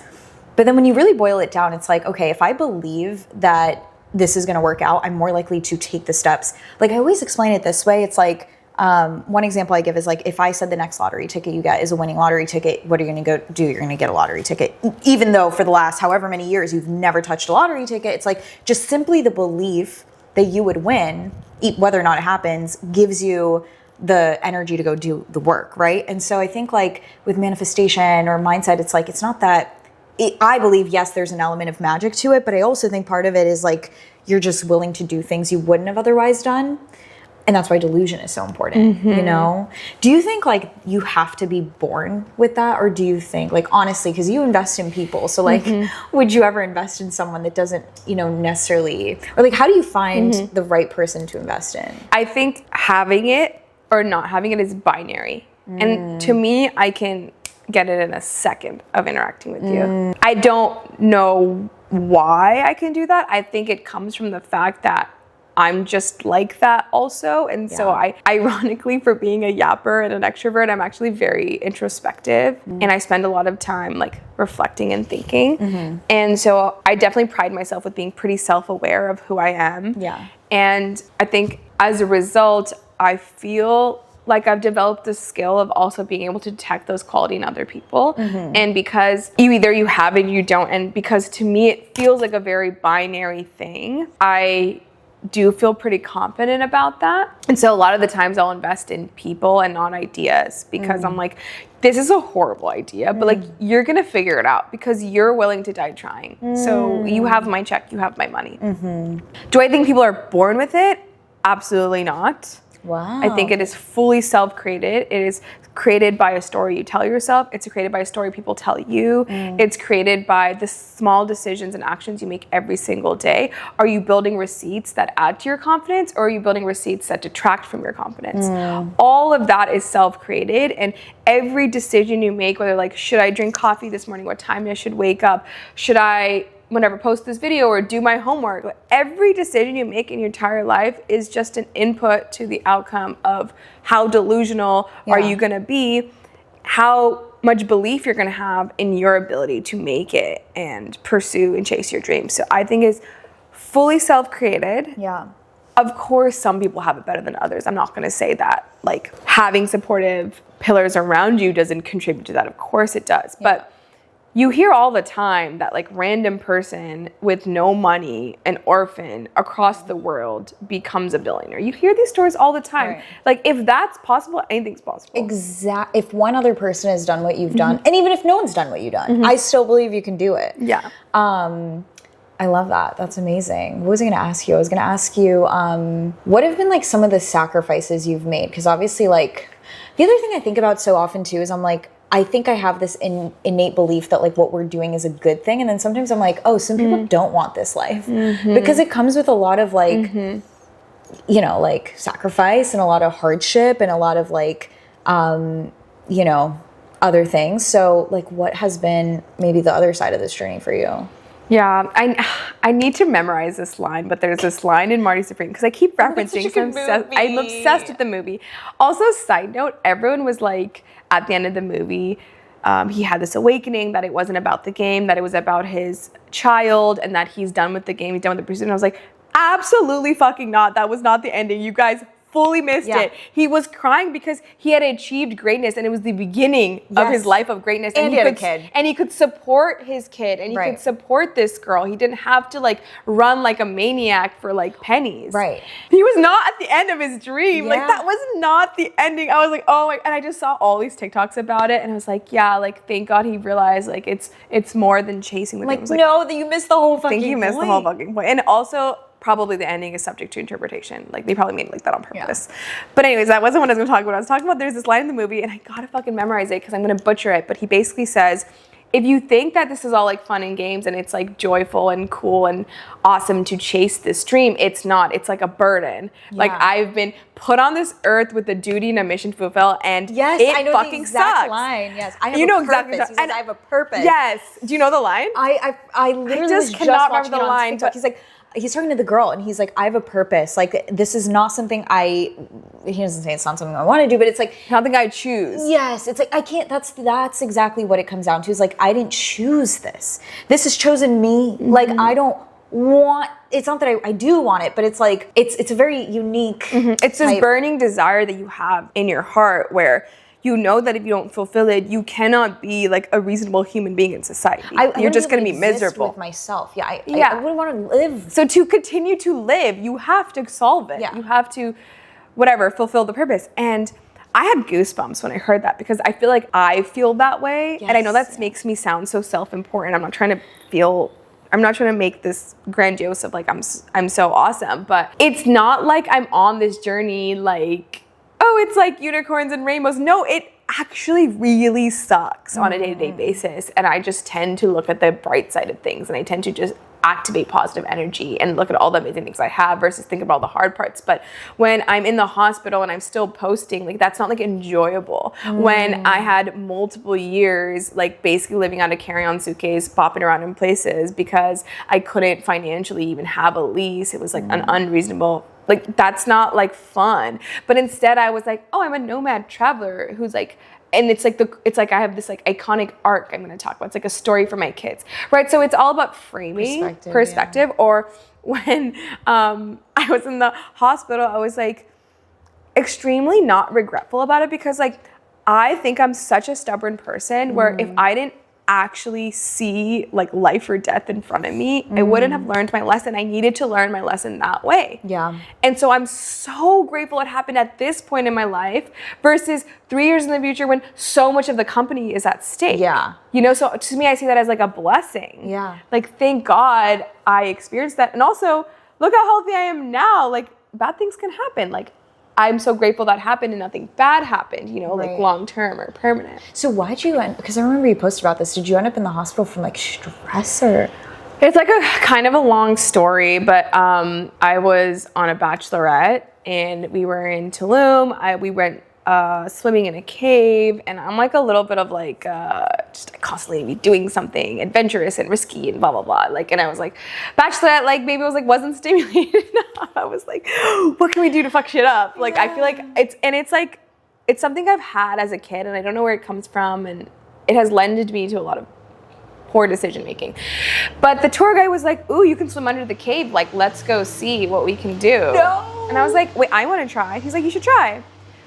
But then when you really boil it down, it's like, okay, if I believe that this is going to work out, I'm more likely to take the steps. Like I always explain it this way. It's like, one example I give is like, if I said the next lottery ticket you get is a winning lottery ticket, what are you going to go do? You're going to get a lottery ticket. Even though for the last however many years you've never touched a lottery ticket, it's like just simply the belief that you would win, whether or not it happens, gives you the energy to go do the work, right? And so I think like with manifestation or mindset, it's like, it's not that, I believe, yes, there's an element of magic to it, but I also think part of it is like you're just willing to do things you wouldn't have otherwise done. And that's why delusion is so important, you know? Do you think like you have to be born with that? Or do you think like, honestly, because you invest in people, so like, would you ever invest in someone that doesn't, you know, necessarily, or like, how do you find the right person to invest in? I think having it or not having it is binary. And to me, I can get it in a second of interacting with you. I don't know why I can do that. I think it comes from the fact that I'm just like that also. And so I, ironically, for being a yapper and an extrovert, I'm actually very introspective and I spend a lot of time like reflecting and thinking. And so I definitely pride myself with being pretty self-aware of who I am. And I think as a result, I feel like I've developed the skill of also being able to detect those qualities in other people. And because you have it, you don't. And because to me, it feels like a very binary thing, I do feel pretty confident about that. And so a lot of the times I'll invest in people and not ideas, because I'm like, this is a horrible idea, but like, you're gonna figure it out because you're willing to die trying. So you have my check, you have my money. Do I think people are born with it? Absolutely not. Wow. I think it is fully self-created. It is created by a story you tell yourself. It's created by a story people tell you. It's created by the small decisions and actions you make every single day. Are you building receipts that add to your confidence, or are you building receipts that detract from your confidence? All of that is self-created, and every decision you make, whether like, should I drink coffee this morning? What time I should wake up? Should I whenever post this video or do my homework? Every decision you make in your entire life is just an input to the outcome of how delusional are you going to be, how much belief you're going to have in your ability to make it and pursue and chase your dreams. So I think it's fully self-created. Yeah. Of course, some people have it better than others. I'm not going to say that like having supportive pillars around you doesn't contribute to that. Of course it does. But you hear all the time that like random person with no money, an orphan across the world becomes a billionaire. You hear these stories all the time. Right. Like if that's possible, anything's possible. If one other person has done what you've done, and even if no one's done what you've done, I still believe you can do it. Yeah. I love that. That's amazing. What was I going to ask you? I was going to ask you, what have been like some of the sacrifices you've made? Because obviously like the other thing I think about so often too is I'm like, I think I have this innate belief that like what we're doing is a good thing. And then sometimes I'm like, oh, some people don't want this life because it comes with a lot of like, you know, like sacrifice and a lot of hardship and a lot of like, you know, other things. So like what has been maybe the other side of this journey for you? Yeah, I need to memorize this line, but there's this line in Marty Supreme because I keep referencing. I'm obsessed with the movie. Also, side note, everyone was like, at the end of the movie, he had this awakening that it wasn't about the game, that it was about his child, and that he's done with the game, he's done with the pursuit. And I was like, absolutely fucking not. That was not the ending. You guys fully missed it. He was crying because he had achieved greatness, and it was the beginning of his life of greatness. And he had a kid. And he could support his kid, and he could support this girl. He didn't have to like run like a maniac for like pennies. Right. He was not at the end of his dream. Like that was not the ending. I was like, oh my, and I just saw all these TikToks about it, and I was like, yeah, like thank God he realized like it's more than chasing the dream. Like, no, that you missed the whole fucking point. I think you missed the whole fucking point. And also, probably the ending is subject to interpretation. Like they probably made it like that on purpose. But anyways, that wasn't what I was gonna talk about. I was talking about there's this line in the movie, and I gotta fucking memorize it because I'm gonna butcher it. But he basically says, if you think that this is all like fun and games and it's like joyful and cool and awesome to chase this dream, it's not. It's like a burden. Like I've been put on this earth with a duty and a mission to fulfill, and it I know fucking the exact sucks. line. Yes, I have you know a exactly. purpose. He says, I have a purpose. Yes. Do you know the line? I literally just was cannot watching remember the it on line, TikTok. but He's like, he's talking to the girl, and he's like, I have a purpose. Like, this is not something he doesn't say it's not something I want to do, but it's like, something I choose. Yes, it's like, I can't, that's exactly what it comes down to. Is like, I didn't choose this. This has chosen me. Like, I don't want, it's not that I do want it, but it's like, it's a very unique It's this burning desire that you have in your heart where you know that if you don't fulfill it, you cannot be like a reasonable human being in society. You're just going to be miserable. With myself. I wouldn't want to live. So to continue to live, you have to solve it. You have to, whatever, fulfill the purpose. And I had goosebumps when I heard that because I feel like I feel that way. And I know that makes me sound so self-important. I'm not trying to make this grandiose of like, I'm so awesome, but it's not like I'm on this journey like, oh, it's like unicorns and rainbows. No, it actually really sucks on a day-to-day basis. And I just tend to look at the bright side of things, and I tend to just activate positive energy and look at all the amazing things I have versus think about all the hard parts. But when I'm in the hospital and I'm still posting, like that's not like enjoyable. When I had multiple years, like basically living out a carry-on suitcase, bopping around in places because I couldn't financially even have a lease. It was like an unreasonable, like that's not like fun. But instead I was like, oh, I'm a nomad traveler who's like, and it's like I have this like iconic arc I'm going to talk about. It's like a story for my kids, right? So it's all about framing, perspective. Or when I was in the hospital, I was like extremely not regretful about it because like I think I'm such a stubborn person where if I didn't actually see like life or death in front of me, I wouldn't have learned my lesson. I needed to learn my lesson that way. Yeah. And so I'm so grateful it happened at this point in my life versus 3 years in the future when so much of the company is at stake. Yeah. You know, so to me, I see that as like a blessing. Yeah. Like, thank God I experienced that. And also, look how healthy I am now. Like, bad things can happen. Like, I'm so grateful that happened and nothing bad happened, you know, like long term or permanent. So why'd you end, because I remember you posted about this, did you end up in the hospital from like stress or? It's like a kind of a long story, but I was on a bachelorette and we were in Tulum. We went swimming in a cave, and I'm like a little bit of like just constantly be doing something adventurous and risky and blah blah blah. Like, and I was like, bachelorette, like maybe I was like wasn't stimulated enough. I was like, what can we do to fuck shit up? Like, I feel like it's something I've had as a kid, and I don't know where it comes from, and it has lended me to a lot of poor decision making. But the tour guide was like, ooh, you can swim under the cave. Like, let's go see what we can do. No. And I was like, wait, I want to try. He's like, you should try.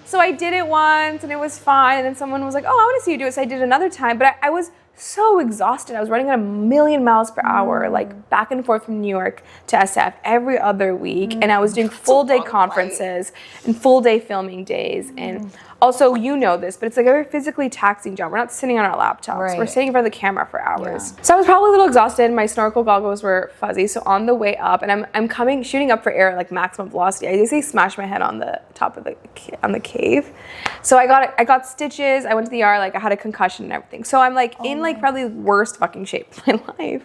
So I did it once and it was fine. And then someone was like, oh, I want to see you do it. So I did another time. But I was so exhausted. I was running at 1,000,000 miles per hour, like back and forth from New York to SF every other week. And I was doing full day conferences and full day filming days. And also, you know this, but it's like a very physically taxing job. We're not sitting on our laptops. Right. We're sitting in front of the camera for hours. So I was probably a little exhausted. My snorkel goggles were fuzzy. So on the way up, and I'm shooting up for air at like maximum velocity. I basically smashed my head on the top of the cave. So I got stitches. I went to the ER. Like, I had a concussion and everything. So I'm like in like probably the worst fucking shape of my life.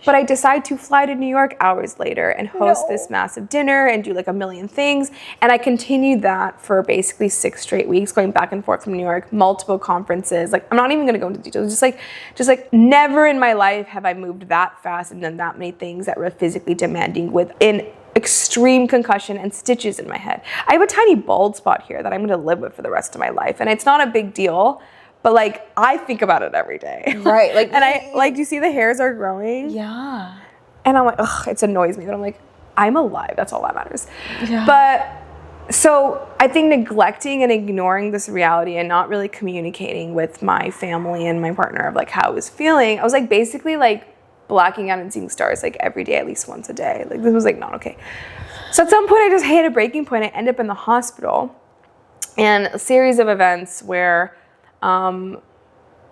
But I decide to fly to New York hours later and host this massive dinner and do like 1,000,000 things. And I continued that for basically 6 straight weeks, going back and forth from New York, multiple conferences. Like, I'm not even gonna go into details. Just like never in my life have I moved that fast and done that many things that were physically demanding with an extreme concussion and stitches in my head. I have a tiny bald spot here that I'm gonna live with for the rest of my life. And it's not a big deal. But like, I think about it every day. Right. Like, and I like, you see the hairs are growing. Yeah. And I'm like, ugh, it annoys me. But I'm like, I'm alive. That's all that matters. Yeah. But so I think neglecting and ignoring this reality and not really communicating with my family and my partner of like how I was feeling, I was like basically like blacking out and seeing stars like every day, at least once a day. Like, this was like not okay. So at some point I just hit a breaking point. I end up in the hospital, and a series of events where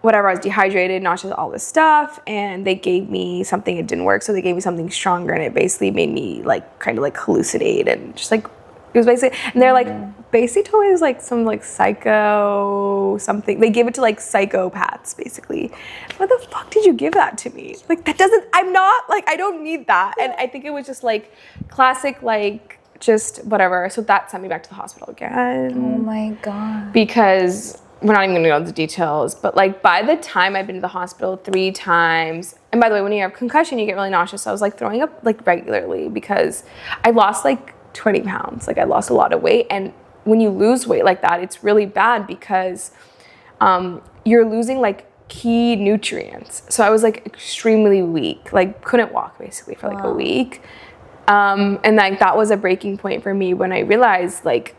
whatever, I was dehydrated, nauseous, all this stuff, and they gave me something, it didn't work, so they gave me something stronger, and it basically made me like kind of like hallucinate, and just like, it was basically, and they're like, basically told me it was like some like psycho something, they gave it to like psychopaths basically. What the fuck did you give that to me? Like, that doesn't, I'm not, like, I don't need that. And I think it was just like classic, like, just whatever. So that sent me back to the hospital again. Oh my God. Because we're not even gonna go into details, but like by the time I've been to the hospital 3 times, and by the way, when you have concussion, you get really nauseous. So I was like throwing up like regularly because I lost like 20 pounds. Like, I lost a lot of weight. And when you lose weight like that, it's really bad because you're losing like key nutrients. So I was like extremely weak, like couldn't walk basically for like a week. And like that was a breaking point for me when I realized like,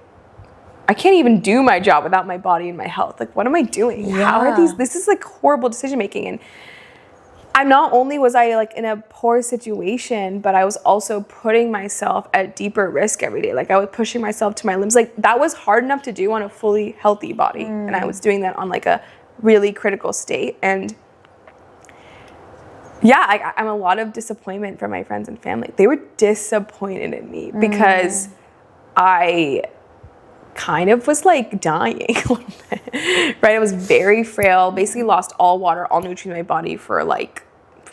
I can't even do my job without my body and my health. Like, what am I doing? Yeah. How are these? This is like horrible decision making. And I'm not only was I like in a poor situation, but I was also putting myself at deeper risk every day. Like, I was pushing myself to my limits. Like, that was hard enough to do on a fully healthy body. And I was doing that on like a really critical state. And yeah, I'm a lot of disappointment from my friends and family. They were disappointed in me because I kind of was like dying a little bit, right? I was very frail, basically lost all water, all nutrients in my body for like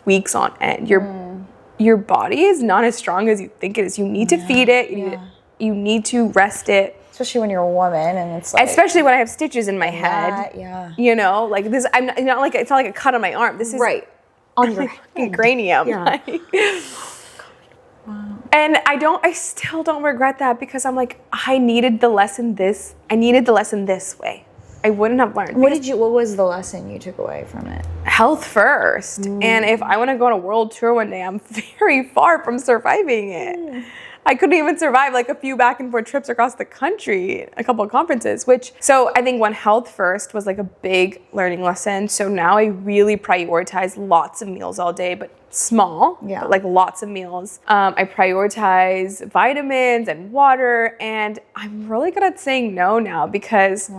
weeks on end. Your body is not as strong as you think it is. You need to feed it. You need to rest it. Especially when you're a woman and it's like. Especially when I have stitches in my head. Yeah. You know, like this, I'm not like, it's not like a cut on my arm. This is right on your fucking cranium. Yeah. Like, and I still don't regret that because I'm like, I needed the lesson this way. I wouldn't have learned. What was the lesson you took away from it? Health first. And if I want to go on a world tour one day, I'm very far from surviving it. I couldn't even survive like a few back and forth trips across the country, a couple of conferences, so I think health first was like a big learning lesson. So now I really prioritize lots of meals all day, but small, but like lots of meals. I prioritize vitamins and water, and I'm really good at saying no now because,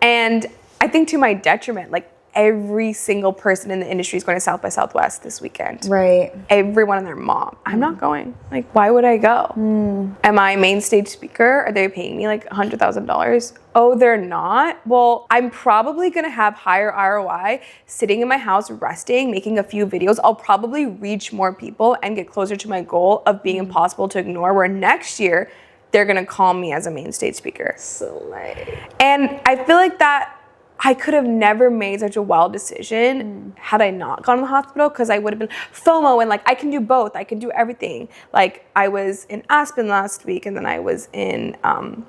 and I think to my detriment, like every single person in the industry is going to South by Southwest this weekend. Right. Everyone and their mom. I'm not going. Like, why would I go? Am I a main stage speaker? Are they paying me like $100,000? Oh, they're not? Well, I'm probably going to have higher ROI sitting in my house, resting, making a few videos. I'll probably reach more people and get closer to my goal of being impossible to ignore, where next year they're going to call me as a main stage speaker. So late. And I feel like that I could have never made such a wild decision had I not gone to the hospital, because I would have been FOMO and like, I can do both. I can do everything. Like, I was in Aspen last week, and then I was in, I'm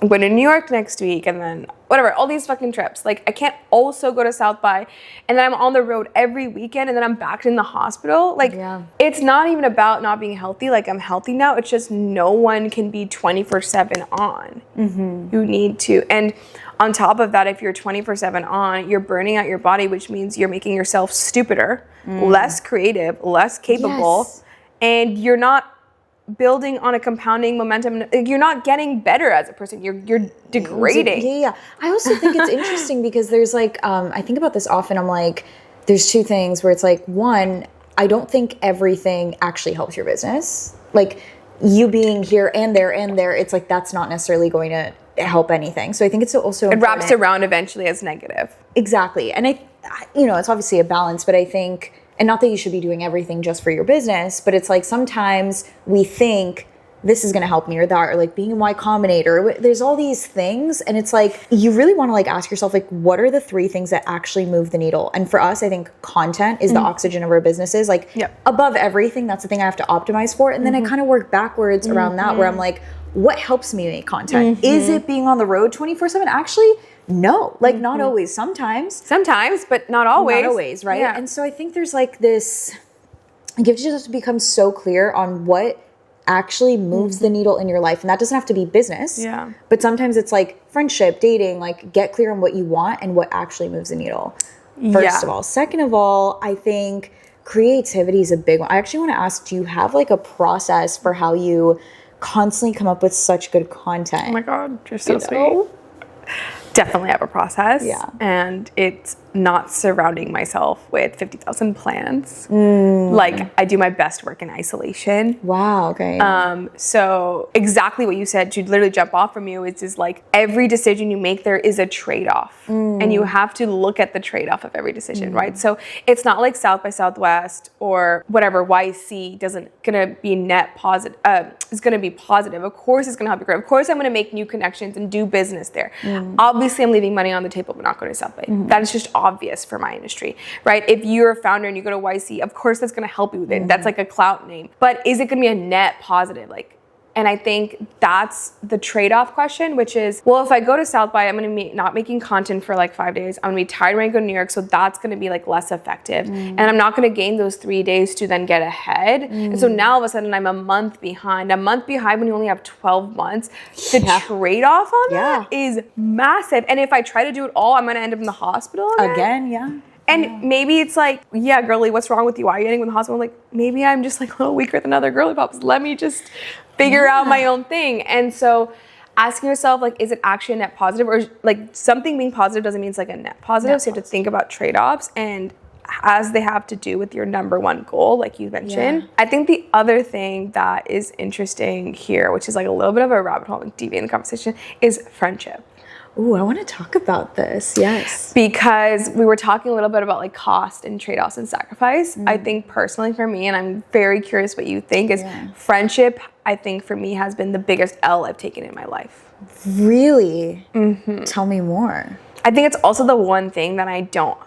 going to New York next week, and then whatever, all these fucking trips. Like, I can't also go to South by, and then I'm on the road every weekend, and then I'm back in the hospital. Like, it's not even about not being healthy. Like, I'm healthy now. It's just no one can be 24/7 on. You need to. And on top of that, if you're 24/7 on, you're burning out your body, which means you're making yourself stupider, less creative, less capable, and you're not building on a compounding momentum. You're not getting better as a person. You're degrading. Yeah. I also think it's interesting because there's like, I think about this often. I'm like, there's two things where it's like, one, I don't think everything actually helps your business. Like, you being here and there, it's like, that's not necessarily going to help anything. So I think it's also it important. wraps around eventually as negative. Exactly. And it's obviously a balance, but I think, and not that you should be doing everything just for your business, but it's like sometimes we think this is going to help me or that, or like being in Y Combinator. There's all these things. And it's like, you really want to like ask yourself, like, what are the 3 things that actually move the needle? And for us, I think content is the oxygen of our businesses. Like above everything, that's the thing I have to optimize for. And then I kind of work backwards around that, where I'm like, what helps me make content? Is it being on the road 24/7? Actually, no. Like, not always. Sometimes, but not always. Not always, right? Yeah. And so I think there's like this, like, you just have to become so clear on what actually moves the needle in your life. And that doesn't have to be business. Yeah. But sometimes it's like friendship, dating, like, get clear on what you want and what actually moves the needle. First of all. Second of all, I think creativity is a big one. I actually want to ask, do you have like a process for how you constantly come up with such good content? Oh my God, you're so sweet. Definitely have a process. Yeah. And it's not surrounding myself with 50,000 plans. Like, I do my best work in isolation. Wow, okay. So exactly what you said, to literally jump off from you, is like, every decision you make, there is a trade-off. And you have to look at the trade-off of every decision, right? So it's not like South by Southwest or whatever, YC gonna be net positive, it's gonna be positive. Of course it's gonna help you grow. Of course I'm gonna make new connections and do business there. Obviously I'm leaving money on the table, but not going to South by. That is just obvious for my industry, right? If you're a founder and you go to YC, of course that's going to help you with it. That's like a clout name. But is it going to be a net positive? Like, and I think that's the trade-off question, which is, well, if I go to South by, I'm going to be not making content for like 5 days. I'm going to be tired when I go to New York, so that's going to be like less effective. And I'm not going to gain those 3 days to then get ahead. And so now all of a sudden I'm a month behind when you only have 12 months. The trade-off on that is massive. And if I try to do it all, I'm going to end up in the hospital again. And maybe it's like, yeah, girly, what's wrong with you? Why are you ending in the hospital? Like, maybe I'm just like a little weaker than other girly pops. Let me just figure out my own thing. And so asking yourself, like, is it actually a net positive? Or like, something being positive doesn't mean it's like a net positive. So you have to think about trade-offs, and as they have to do with your number one goal, like you mentioned. I think the other thing that is interesting here, which is like a little bit of a rabbit hole, like deviating the conversation, is friendship. Ooh, I want to talk about this. Yes. Because we were talking a little bit about like cost and trade-offs and sacrifice. I think personally for me, and I'm very curious what you think, is friendship, I think for me, has been the biggest L I've taken in my life. Really? Tell me more. I think it's also the one thing that I don't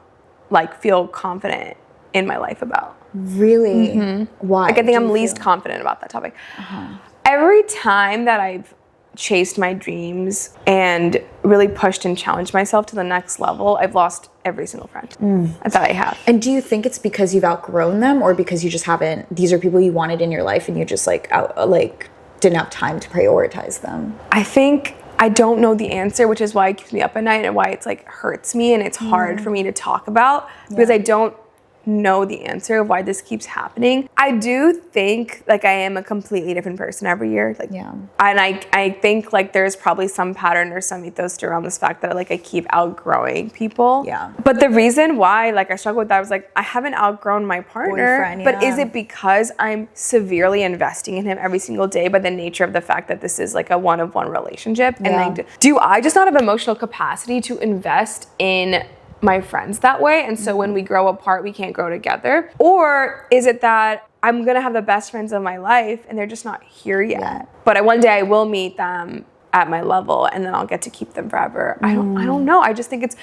like feel confident in my life about. Really? Why? Like, I think I'm least confident about that topic. Every time that I've chased my dreams and really pushed and challenged myself to the next level, I've lost every single friend that I have. And do you think it's because you've outgrown them, or because you just haven't, these are people you wanted in your life and you just like didn't have time to prioritize them? I think I don't know the answer, which is why it keeps me up at night and why it's like hurts me and it's hard for me to talk about, because I don't know the answer of why this keeps happening. I do think like I am a completely different person every year. Like, Yeah. And I think like there's probably some pattern or some ethos around this fact that like I keep outgrowing people. Yeah. But the reason why like I struggle with that was like I haven't outgrown my partner. Boyfriend, but is yeah. it because I'm severely investing in him every single day by the nature of the fact that this is like a one-of-one relationship? And Yeah. like, do I just not have emotional capacity to invest in my friends that way, and so when we grow apart we can't grow together? Or is it that I'm gonna have the best friends of my life and they're just not here yet? Yeah. But one day I will meet them at my level and then I'll get to keep them forever. I don't know. I just think it's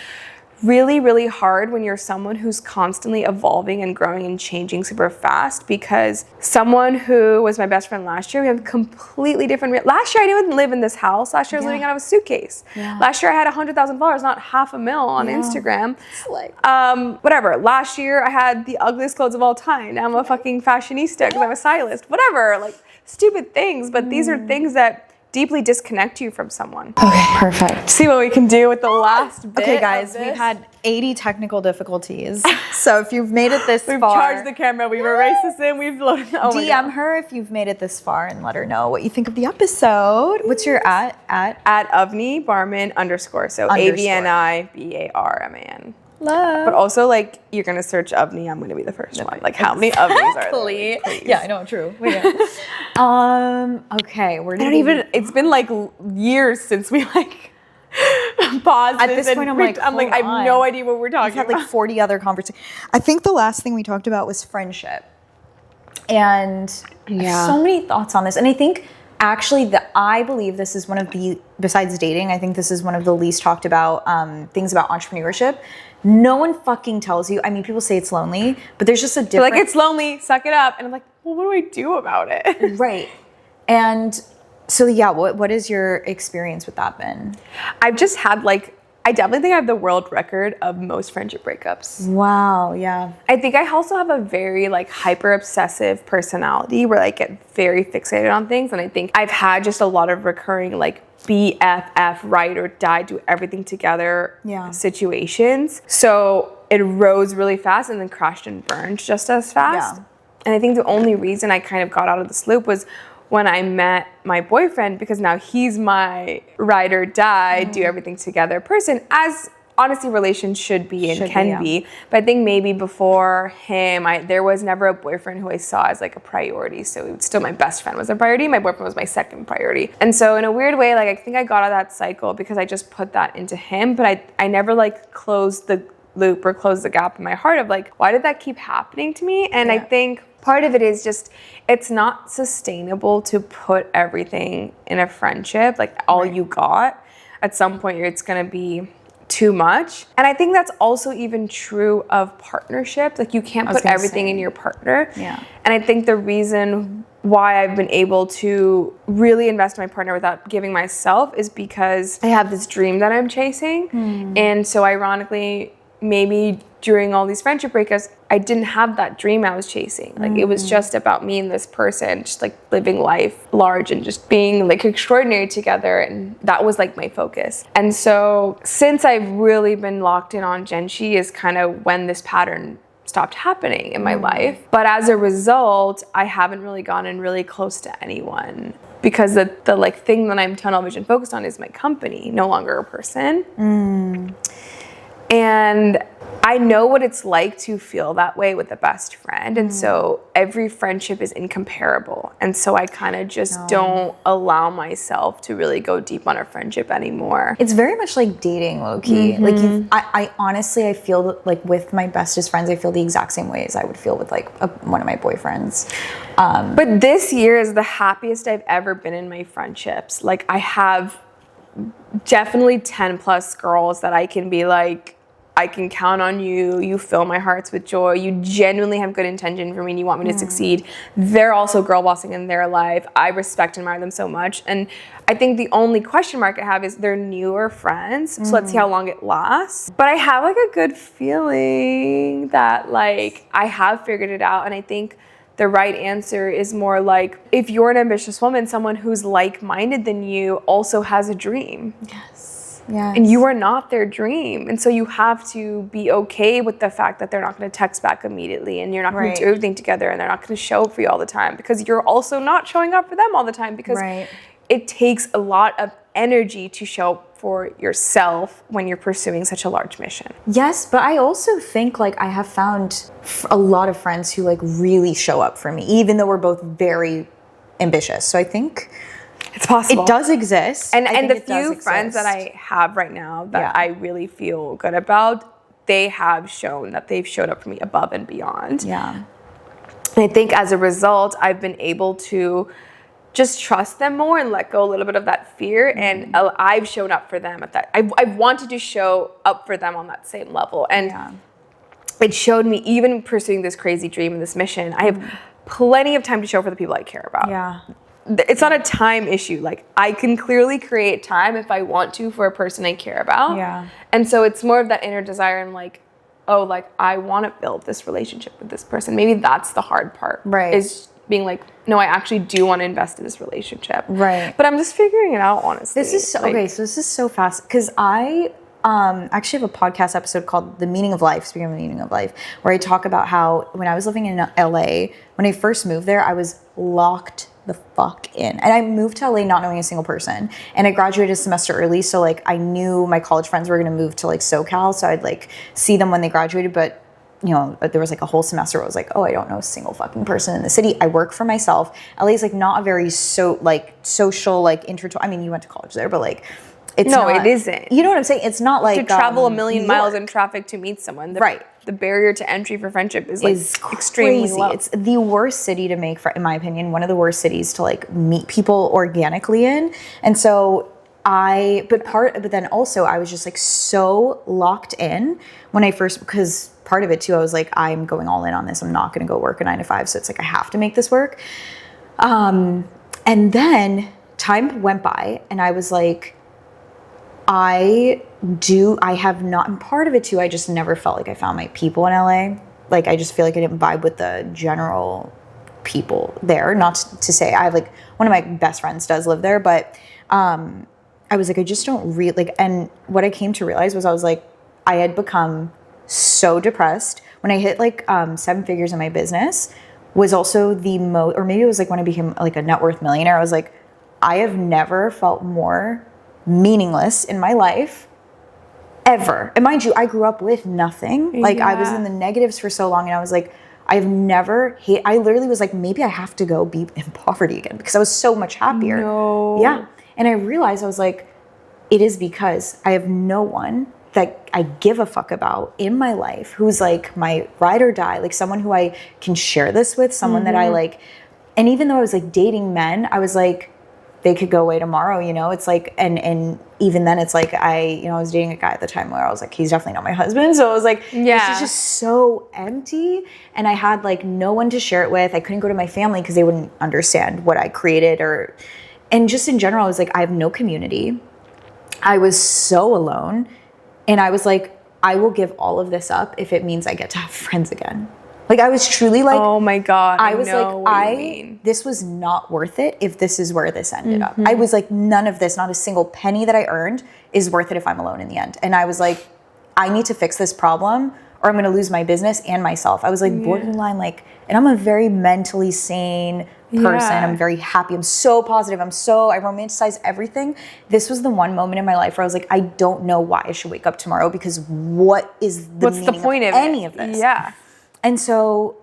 really, really hard when you're someone who's constantly evolving and growing and changing super fast, because someone who was my best friend last year, we have completely different. Last year I didn't even live in this house. Last year I was living out of a suitcase. Yeah. Last year I had $100,000, not $500,000 on Instagram. It's like, Whatever. Last year I had the ugliest clothes of all time. Now I'm a fucking fashionista because I'm a stylist. Whatever. Like stupid things, but these are things that deeply disconnect you from someone. okay, perfect. See what we can do with the last bit. Okay, guys, of we've this. had 80 technical difficulties. So if you've made it this We've far, charged the camera, we've erased this in, we've loaded. Oh my God. DM her if you've made it this far and let her know what you think of the episode. What's your at? At Avni Barman _. So AVNIBARMAN. Love. But also, like, you're gonna search Avni, I'm gonna be the first one. Like, how many Avnis are there? Like, please. Yeah, I know, true. Wait, okay, where I did don't even. It's been like years since we like paused. At this and point, I'm I hold have on. no idea what we're We've talking had about. like 40 other conversations. I think the last thing we talked about was friendship. And Yeah. so many thoughts on this. And I think actually I believe this is one of the, besides dating, I think this is one of the least talked about things about entrepreneurship. No one fucking tells you. I mean, people say it's lonely, but there's just a They're different... like, it's lonely, suck it up. And I'm like, well, what do I do about it? Right. And so, yeah, what is your experience with that been? I've just had like, I definitely think I have the world record of most friendship breakups. Wow, yeah. I think I also have a very like hyper obsessive personality where I get very fixated on things. And I think I've had just a lot of recurring like BFF, ride or die, do everything together situations. So it rose really fast and then crashed and burned just as fast. Yeah. And I think the only reason I kind of got out of this loop was when I met my boyfriend, because now he's my ride or die, do everything together person, as honestly relations should be and can be. But I think maybe before him, there was never a boyfriend who I saw as like a priority. So still my best friend was a priority. My boyfriend was my second priority. And so in a weird way, like I think I got out of that cycle because I just put that into him. But I never like closed the loop or closed the gap in my heart of like, why did that keep happening to me? And I think part of it is just, it's not sustainable to put everything in a friendship, like all you got. At some point, it's gonna be too much. And I think that's also even true of partnerships. Like you can't put everything in your partner. Yeah. And I think the reason why I've been able to really invest in my partner without giving myself is because I have this dream that I'm chasing. And so ironically, maybe during all these friendship breakups, I didn't have that dream I was chasing. Like it was just about me and this person, just like living life large and just being like extraordinary together. And that was like my focus. And so since I've really been locked in on Genshi is kind of when this pattern stopped happening in my life. But as a result, I haven't really gotten really close to anyone because the like thing that I'm tunnel vision focused on is my company, no longer a person. And I know what it's like to feel that way with a best friend. And so every friendship is incomparable. And so I kind of just don't allow myself to really go deep on a friendship anymore. It's very much like dating, low-key. Like I honestly, I feel that, like with my bestest friends, I feel the exact same way as I would feel with like one of my boyfriends. But this year is the happiest I've ever been in my friendships. Like I have definitely 10 plus girls that I can be like, I can count on you. You fill my hearts with joy. You genuinely have good intention for me and you want me to succeed. They're also girl bossing in their life. I respect and admire them so much. And I think the only question mark I have is they're newer friends. So let's see how long it lasts. But I have like a good feeling that like I have figured it out. And I think the right answer is more like if you're an ambitious woman, someone who's like-minded than you also has a dream. Yes. Yes. And you are not their dream. And so you have to be okay with the fact that they're not going to text back immediately, and you're not going Right. to do everything together, and they're not going to show up for you all the time, because you're also not showing up for them all the time, because Right. it takes a lot of energy to show up for yourself when you're pursuing such a large mission. Yes, but I also think like I have found a lot of friends who like really show up for me, even though we're both very ambitious. So I think It's possible. it does exist. And I think the it does few friends that exist. I have right now that Yeah. I really feel good about, they have shown that they've showed up for me above and beyond. Yeah. And I think as a result, I've been able to just trust them more and let go a little bit of that fear. And I've shown up for them at that. I've wanted to show up for them on that same level. And Yeah. it showed me, even pursuing this crazy dream and this mission, I have plenty of time to show for the people I care about. Yeah. It's not a time issue. Like, I can clearly create time if I want to for a person I care about. Yeah. And so it's more of that inner desire. And like, oh, like, I want to build this relationship with this person. Maybe that's the hard part. Right. Is being like, no, I actually do want to invest in this relationship. Right. But I'm just figuring it out, honestly. This is so, Like, okay. So this is so fast because I actually have a podcast episode called "The Meaning of Life." Speaking of the meaning of life, where I talk about how when I was living in LA, when I first moved there, I was locked the fuck in, and I moved to LA not knowing a single person, and I graduated a semester early, so like I knew my college friends were gonna move to like SoCal, so I'd like see them when they graduated, but. You know, there was like a whole semester where I was like, oh, I don't know a single fucking person in the city. I work for myself. LA is like not a very social, like intertwined. I mean, you went to college there, but like, it's No, not, it isn't. You know what I'm saying? It's not like to travel a million New miles York in traffic to meet someone. Right. The barrier to entry for friendship is like is extremely crazy. low. It's the worst city to make, in my opinion, one of the worst cities to like meet people organically in. And so but then also I was just like so locked in when I first, because part of it too, I was like, I'm going all in on this. I'm not going to go work a 9 to 5. So it's like, I have to make this work. And then time went by and I was like, I have not, and part of it too, I just never felt like I found my people in LA. Like, I just feel like I didn't vibe with the general people there. Not to say, I have like, one of my best friends does live there, but I was like, I just don't really, like, and what I came to realize was I was like, I had become so depressed. When I hit like 7 figures in my business was also the most, or maybe it was like when I became like a net worth millionaire, I was like, I have never felt more meaningless in my life ever. And mind you, I grew up with nothing. Like I was in the negatives for so long and I was like, I literally was like, maybe I have to go be in poverty again because I was so much happier. No. Yeah. And I realized I was like, it is because I have no one that I give a fuck about in my life who's like my ride or die, like someone who I can share this with, someone that I like. And even though I was like dating men, I was like, they could go away tomorrow, you know? It's like, and even then it's like I was dating a guy at the time where I was like, he's definitely not my husband. So I was like, this is just so empty. And I had like no one to share it with. I couldn't go to my family because they wouldn't understand what I created and just in general, I was like, I have no community. I was so alone. And I was like, I will give all of this up if it means I get to have friends again. Like I was truly like, oh my God, I was know like, what you mean. this was not worth it if this is where this ended up. I was like, none of this, not a single penny that I earned is worth it if I'm alone in the end. And I was like, I need to fix this problem or I'm going to lose my business and myself. I was like borderline like, and I'm a very mentally sane person. I'm very happy. I'm so positive. I romanticize everything. This was the one moment in my life where I was like, I don't know why I should wake up tomorrow because what's the point of any of this? Yeah. And so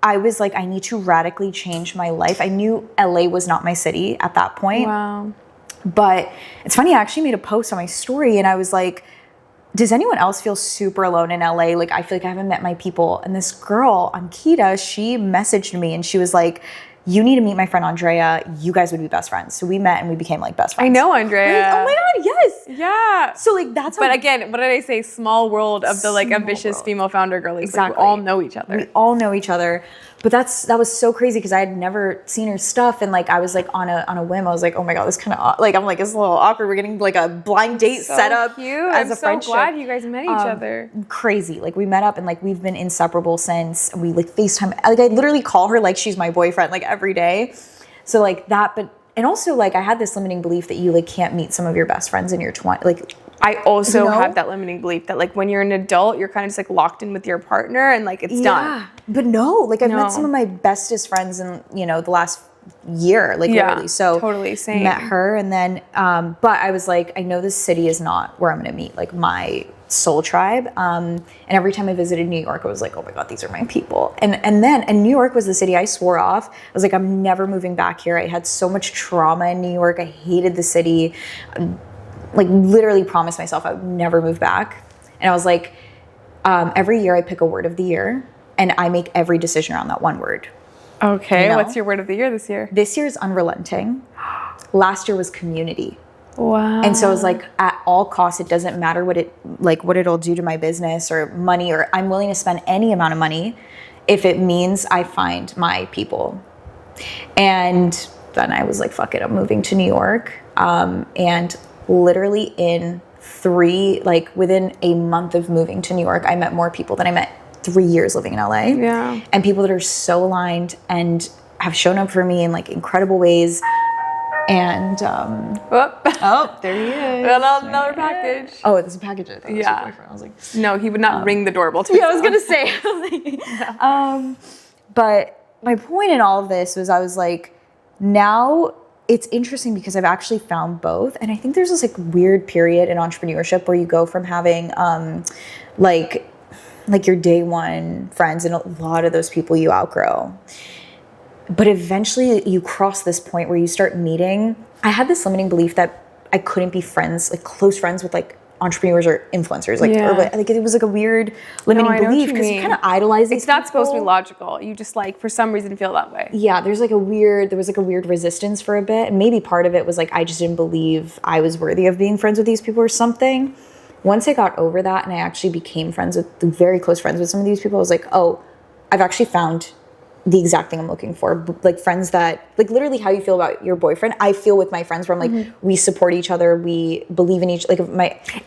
I was like, I need to radically change my life. I knew LA was not my city at that point. Wow. But it's funny, I actually made a post on my story and I was like, does anyone else feel super alone in LA? Like, I feel like I haven't met my people. And this girl, Ankita, she messaged me and she was like, you need to meet my friend Andrea. You guys would be best friends. So we met and we became like best friends. I know Andrea. Like, oh my God, yes. Yeah. So like that's how. But again, what did I say? Small world of the like Small ambitious world. female founder girlies. Exactly. Like, we all know each other. We all know each other. But that was so crazy because I had never seen her stuff and like I was like on a whim. I was like, oh my God, this kind of like I'm like it's a little awkward. We're getting like a blind date set up cute. as I'm a so friendship. glad you guys met each other. Crazy. Like we met up and like we've been inseparable since. We like FaceTime. Like I literally call her like she's my boyfriend like every day. So like that, and also like I had this limiting belief that you like can't meet some of your best friends in your 20s. Like I also You know? have that limiting belief that like when you're an adult, you're kind of just like locked in with your partner and like it's done. But no, like I've No. met some of my bestest friends in, you know, the last year, like Yeah, literally. So totally, same. met her, and then but I was like, I know this city is not where I'm gonna meet like my soul tribe. And every time I visited New York, I was like, oh my God, these are my people. And New York was the city I swore off. I was like, I'm never moving back here. I had so much trauma in New York. I hated the city. Like literally promised myself I would never move back. And I was like, every year I pick a word of the year and I make every decision around that one word. Okay, You know? what's your word of the year this year? This year is unrelenting. Last year was community. Wow. And so I was like, at all costs, it doesn't matter what it'll do to my business or money, or I'm willing to spend any amount of money if it means I find my people. And then I was like, fuck it, I'm moving to New York. And literally within a month of moving to New York, I met more people than I met 3 years living in LA. Yeah. And people that are so aligned and have shown up for me in like incredible ways. And oh, there he is. Another package. Oh, there's a package. I thought it was Yeah. your boyfriend. I was like, No, he would not ring the doorbell to yeah, I was gonna say. But my point in all of this was, I was like, now it's interesting because I've actually found both, and I think there's this like weird period in entrepreneurship where you go from having like your day one friends, and a lot of those people you outgrow. But eventually you cross this point where you start meeting. I had this limiting belief that I couldn't be friends, like close friends with like entrepreneurs or influencers. Like, Yeah. or like it was like a weird limiting I know what belief you because you mean. kind of idolize these It's not supposed to be people. logical. You just like for some reason feel that way. Yeah, there was like a weird resistance for a bit. And maybe part of it was like, I just didn't believe I was worthy of being friends with these people or something. Once I got over that and I actually became very close friends with some of these people, I was like, oh, I've actually found the exact thing I'm looking for. Like friends that, like literally how you feel about your boyfriend, I feel with my friends where I'm like, we support each other, we believe in each, like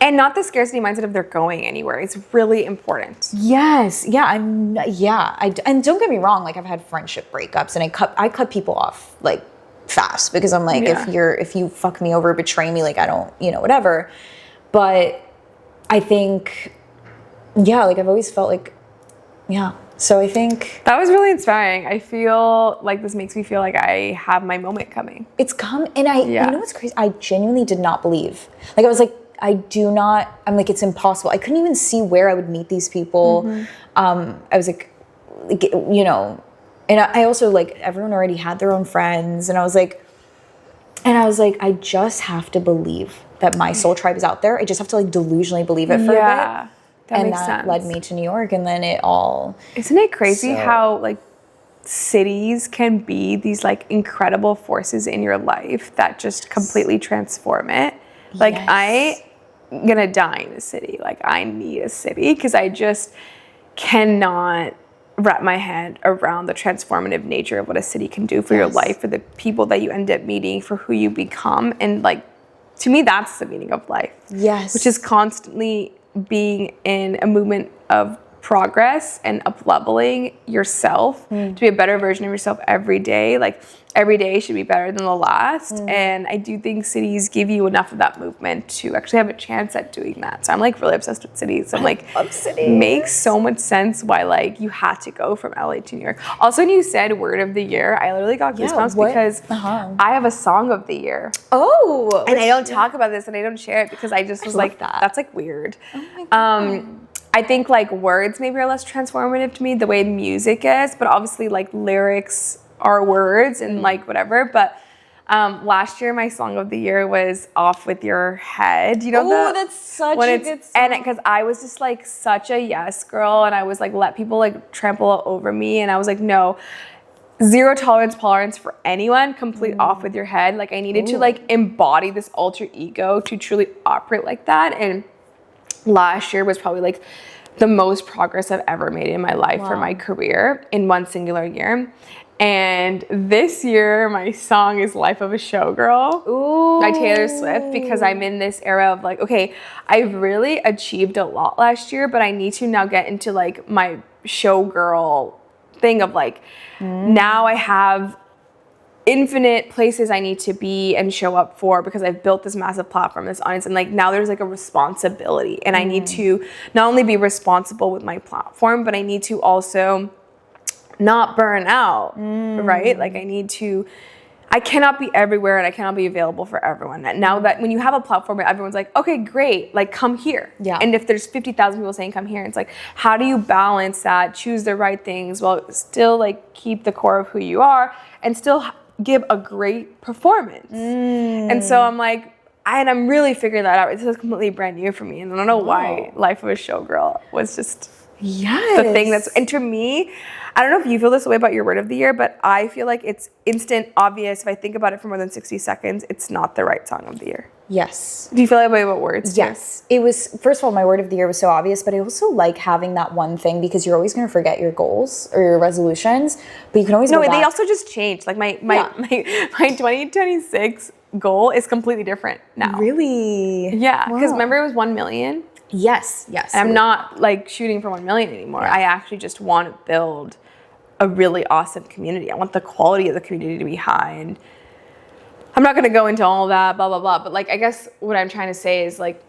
And not the scarcity mindset of they're going anywhere. It's really important. Yes. Yeah. And don't get me wrong. Like I've had friendship breakups and I cut people off like fast because I'm like, Yeah. if you fuck me over, betray me, like I don't, whatever. But I think, yeah, like I've always felt like, yeah. So I think That was really inspiring. I feel like this makes me feel like I have my moment coming. it's come, and Yeah. you know what's crazy? I genuinely did not believe. Like I was like, I'm like, it's impossible. I couldn't even see where I would meet these people. I was like, and I also like, everyone already had their own friends, and I was like, I just have to believe that my soul tribe is out there. I just have to like delusionally believe it for a bit. That makes that sense. led me to New York, and then it all. Isn't it crazy So- how like cities can be these like incredible forces in your life that just completely transform it? Like Yes. I'm gonna die in a city. Like I need a city because I just cannot wrap my head around the transformative nature of what a city can do for your Yes. life, for the people that you end up meeting, for who you become. And like to me, that's the meaning of life. Yes. Which is constantly being in a movement of progress and up-leveling yourself to be a better version of yourself every day. Like every day should be better than the last. And I do think cities give you enough of that movement to actually have a chance at doing that. So I'm like really obsessed with cities. I'm like, love cities. makes so much sense why like you had to go from LA to New York. Also, when you said word of the year, I literally got goosebumps what? because I have a song of the year. Oh. And I don't talk about this and I don't share it because I just was love like, that. that's like weird. Oh my God. I think like words maybe are less transformative to me the way music is, but obviously like lyrics are words and like whatever. But last year my song of the year was Off With Your Head. You know that? that's such When a it's, good song. and because I was just like such a yes girl and I was like let people like trample over me and I was like no. Zero tolerance for anyone, complete off with your head. Like I needed to like embody this alter ego to truly operate like that. And last year was probably like the most progress I've ever made in my life for my career in one singular year. And this year, my song is Life of a Showgirl by Taylor Swift because I'm in this era of like, okay, I've really achieved a lot last year, but I need to now get into like my showgirl thing of like, now I have infinite places I need to be and show up for because I've built this massive platform, this audience, and like now there's like a responsibility, and I need to not only be responsible with my platform, but I need to also not burn out, right? Like I cannot be everywhere and I cannot be available for everyone. And now that when you have a platform where everyone's like, okay, great, like come here. Yeah. And if there's 50,000 people saying come here, it's like, how do you balance that, choose the right things while still like keep the core of who you are and still give a great performance? And so I'm like, I'm really figuring that out. This is completely brand new for me. And I don't know why Life of a Showgirl was just the thing that's, and to me, I don't know if you feel this way about your word of the year, but I feel like it's instant, obvious. If I think about it for more than 60 seconds, it's not the right song of the year. Yes. Do you feel that way about words? Yes. It was, first of all, my word of the year was so obvious, but I also like having that one thing because you're always going to forget your goals or your resolutions, but you can always go back. They also just changed. Like my 2026 goal is completely different now. Really? Yeah. Because remember it was 1 million? Yes. And I'm not like shooting for 1 million anymore. I actually just want to build a really awesome community. I want the quality of the community to be high, and I'm not going to go into all that, blah, blah, blah. But like, I guess what I'm trying to say is like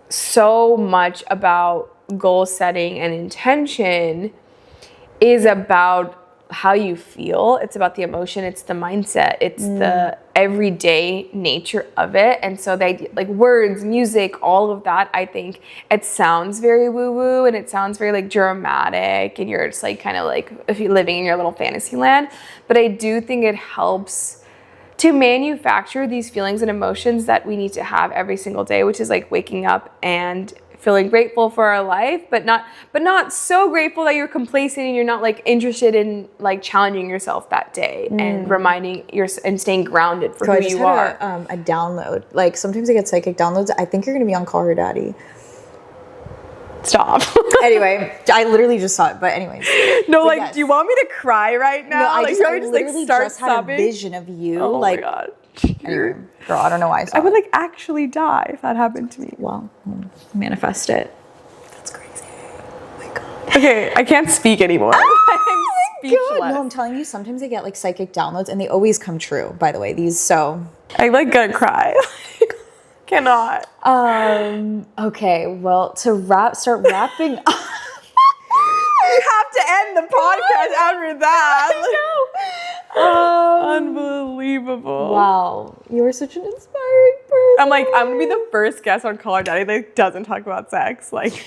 so much about goal setting and intention is about how you feel. It's about the emotion. It's the mindset. It's the everyday nature of it. And so they like words, music, all of that. I think it sounds very woo woo and it sounds very like dramatic and you're just like kind of like if you're living in your little fantasy land. But I do think it helps to manufacture these feelings and emotions that we need to have every single day, which is like waking up and feeling grateful for our life, but not so grateful that you're complacent and you're not like interested in like challenging yourself that day and reminding and staying grounded for who you are. A download. Like sometimes I get psychic downloads. I think you're gonna be on Call Her Daddy. Stop. Anyway, I literally just saw it. But anyways, no, like, yes. Do you want me to cry right now? No, I like, just, I literally start just sobbing? Had a vision of you. Oh like, my god. Anyway, girl, I don't know why I saw I would like actually die if that happened to me. Well, manifest it. That's crazy. Oh my god. Okay, I can't speak anymore. I'm speechless. God. No, I'm telling you, sometimes I get like psychic downloads and they always come true, by the way. I like gonna cry. Cannot. Okay, well, start wrapping up. You have to end the podcast after that. Unbelievable. Wow. You are such an inspiring person. I'm gonna be the first guest on Call Her Daddy that doesn't talk about sex. Like,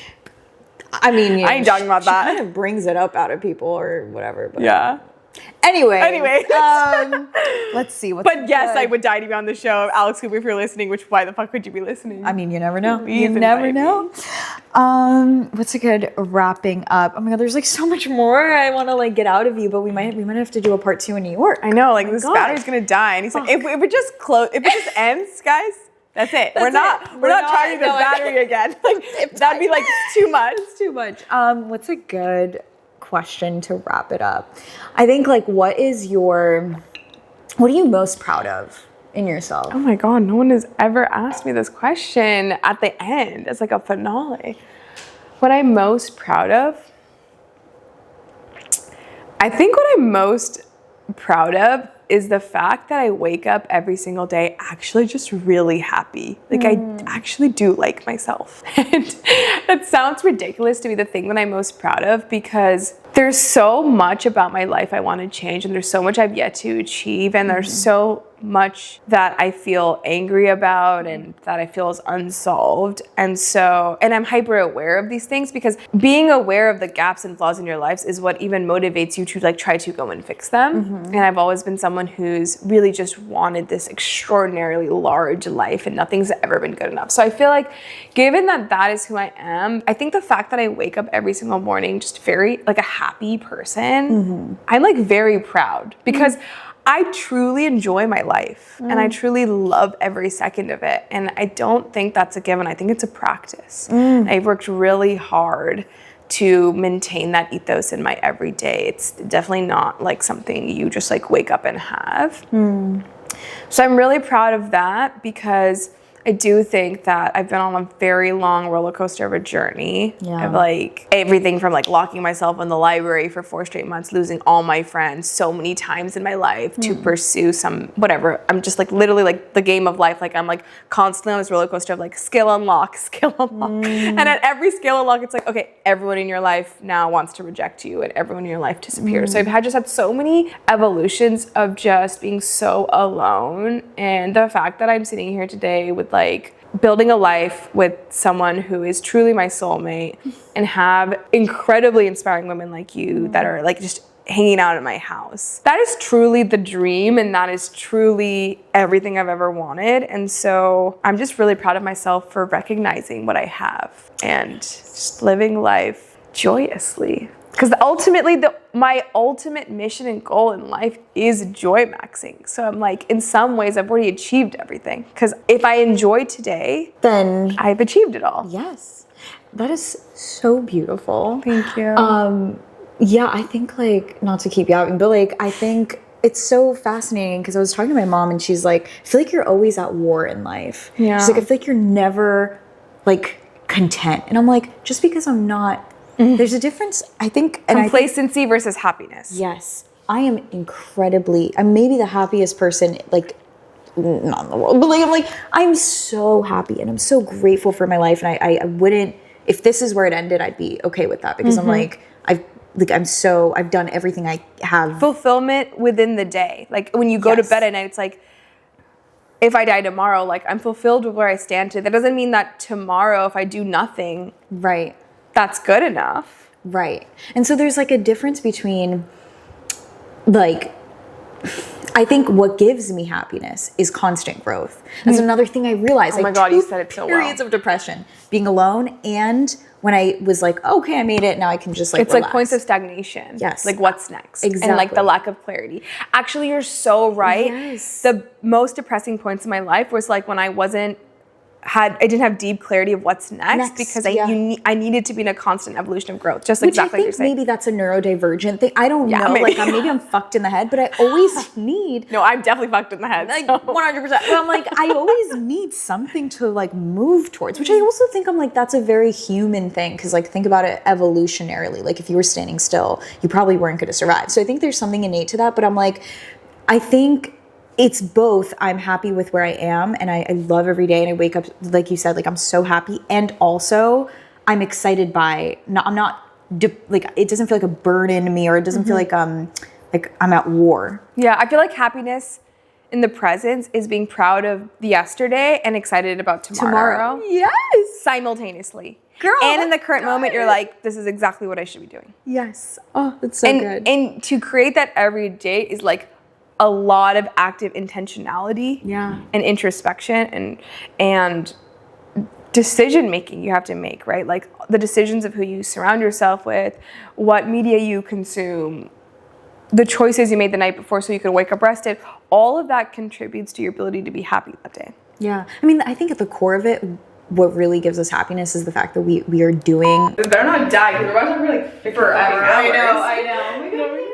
I mean, I ain't talking about that. She kind of brings it up out of people or whatever. But yeah. Anyway, let's see. But yes, I would die to be on the show. Alex Cooper, if you're listening, which why the fuck would you be listening? I mean, you never know. Please you never know. What's a good wrapping up? Oh my god, there's like so much more I want to like get out of you, but we might have to do a part 2 in New York. I know, like this battery's gonna die, and he's like, if it just ends, guys. That's it. We're not charging the battery again. Like that'd be like too much. It's too much. What's a good question to wrap it up? I think like what are you most proud of in yourself? Oh my god, no one has ever asked me this question at the end. It's like a finale. What I'm most proud of? I think what I'm most proud of is the fact that I wake up every single day actually just really happy. Like I actually do like myself. And that sounds ridiculous to be the thing that I'm most proud of because there's so much about my life I want to change and there's so much I've yet to achieve and there's so much that I feel angry about and that I feel is unsolved. And I'm hyper aware of these things because being aware of the gaps and flaws in your lives is what even motivates you to like try to go and fix them. And I've always been someone who's really just wanted this extraordinarily large life and nothing's ever been good enough. So I feel like given that that is who I am, I think the fact that I wake up every single morning just very like a happy person, I'm like very proud because I truly enjoy my life and I truly love every second of it. And I don't think that's a given. I think it's a practice. I've worked really hard to maintain that ethos in my everyday. It's definitely not like something you just like wake up and have. So I'm really proud of that because I do think that I've been on a very long roller coaster of a journey. Yeah. Of like everything from like locking myself in the library for 4 straight months, losing all my friends so many times in my life to pursue some whatever. I'm just like literally like the game of life. Like I'm like constantly on this roller coaster of like skill unlock, skill unlock. And at every skill unlock, it's like, okay, everyone in your life now wants to reject you and everyone in your life disappears. So I've just had so many evolutions of just being so alone. And the fact that I'm sitting here today with like building a life with someone who is truly my soulmate and have incredibly inspiring women like you that are like just hanging out at my house. That is truly the dream, and that is truly everything I've ever wanted. And so I'm just really proud of myself for recognizing what I have and just living life joyously. Because ultimately, my ultimate mission and goal in life is joy maxing. So I'm like, in some ways, I've already achieved everything. Because if I enjoy today, Then I've achieved it all. yes, that is so beautiful. Thank you. Yeah, I think like, not to keep you out, but like, I think it's so fascinating because I was talking to my mom and she's like, I feel like you're always at war in life. Yeah. She's like, I feel like you're never like content. And I'm like, just because I'm not, there's a difference, I think. And Complacency versus happiness. yes, I am I'm maybe the happiest person, like, not in the world, but like, I'm so happy and I'm so grateful for my life. And I wouldn't, if this is where it ended, I'd be okay with that because I'm like, I've done everything I have. Fulfillment within the day. Like when you go to bed at night, it's like, if I die tomorrow, like I'm fulfilled with where I stand today. That doesn't mean that tomorrow, if I do nothing, Right. that's good enough. Right. And so there's like a difference between like, I think what gives me happiness is constant growth. That's another thing I realized. Oh my God, you said it so well. Periods of depression, being alone, and when I was like, okay, I made it, now I can just like It's relax. like points of stagnation. Yes. Like what's next? Exactly. And like the lack of clarity. Actually, you're so right. Yes. The most depressing points in my life was like when I didn't have deep clarity of what's next because I needed to be in a constant evolution of growth, just Which exactly I like you're think saying. maybe that's a neurodivergent thing. I don't know. maybe. Like maybe I'm fucked in the head, but I always need No, I'm definitely fucked in the head. like so. 100%. But I'm like, I always need something to like move towards, which I also think I'm like, that's a very human thing. Cause like, think about it evolutionarily. Like if you were standing still, you probably weren't going to survive. So I think there's something innate to that, but I'm like, I think it's both. I'm happy with where I am and I love every day and I wake up, like you said, like I'm so happy. And also I'm excited by, like, it doesn't feel like a burden to me, or it doesn't feel like I'm at war. Yeah, I feel like happiness in the present is being proud of the yesterday and excited about tomorrow. Yes. Simultaneously. Girl, and in the that's current moment, good. you're like, this is exactly what I should be doing. Yes. Oh, that's so good. And to create that every day is like a lot of active intentionality and introspection and decision making you have to make, right? Like the decisions of who you surround yourself with, what media you consume, the choices you made the night before so you could wake up rested, all of that contributes to your ability to be happy that day. Yeah. I mean, I think at the core of it, what really gives us happiness is the fact that we are doing. It better not die because otherwise we're like forever. I know.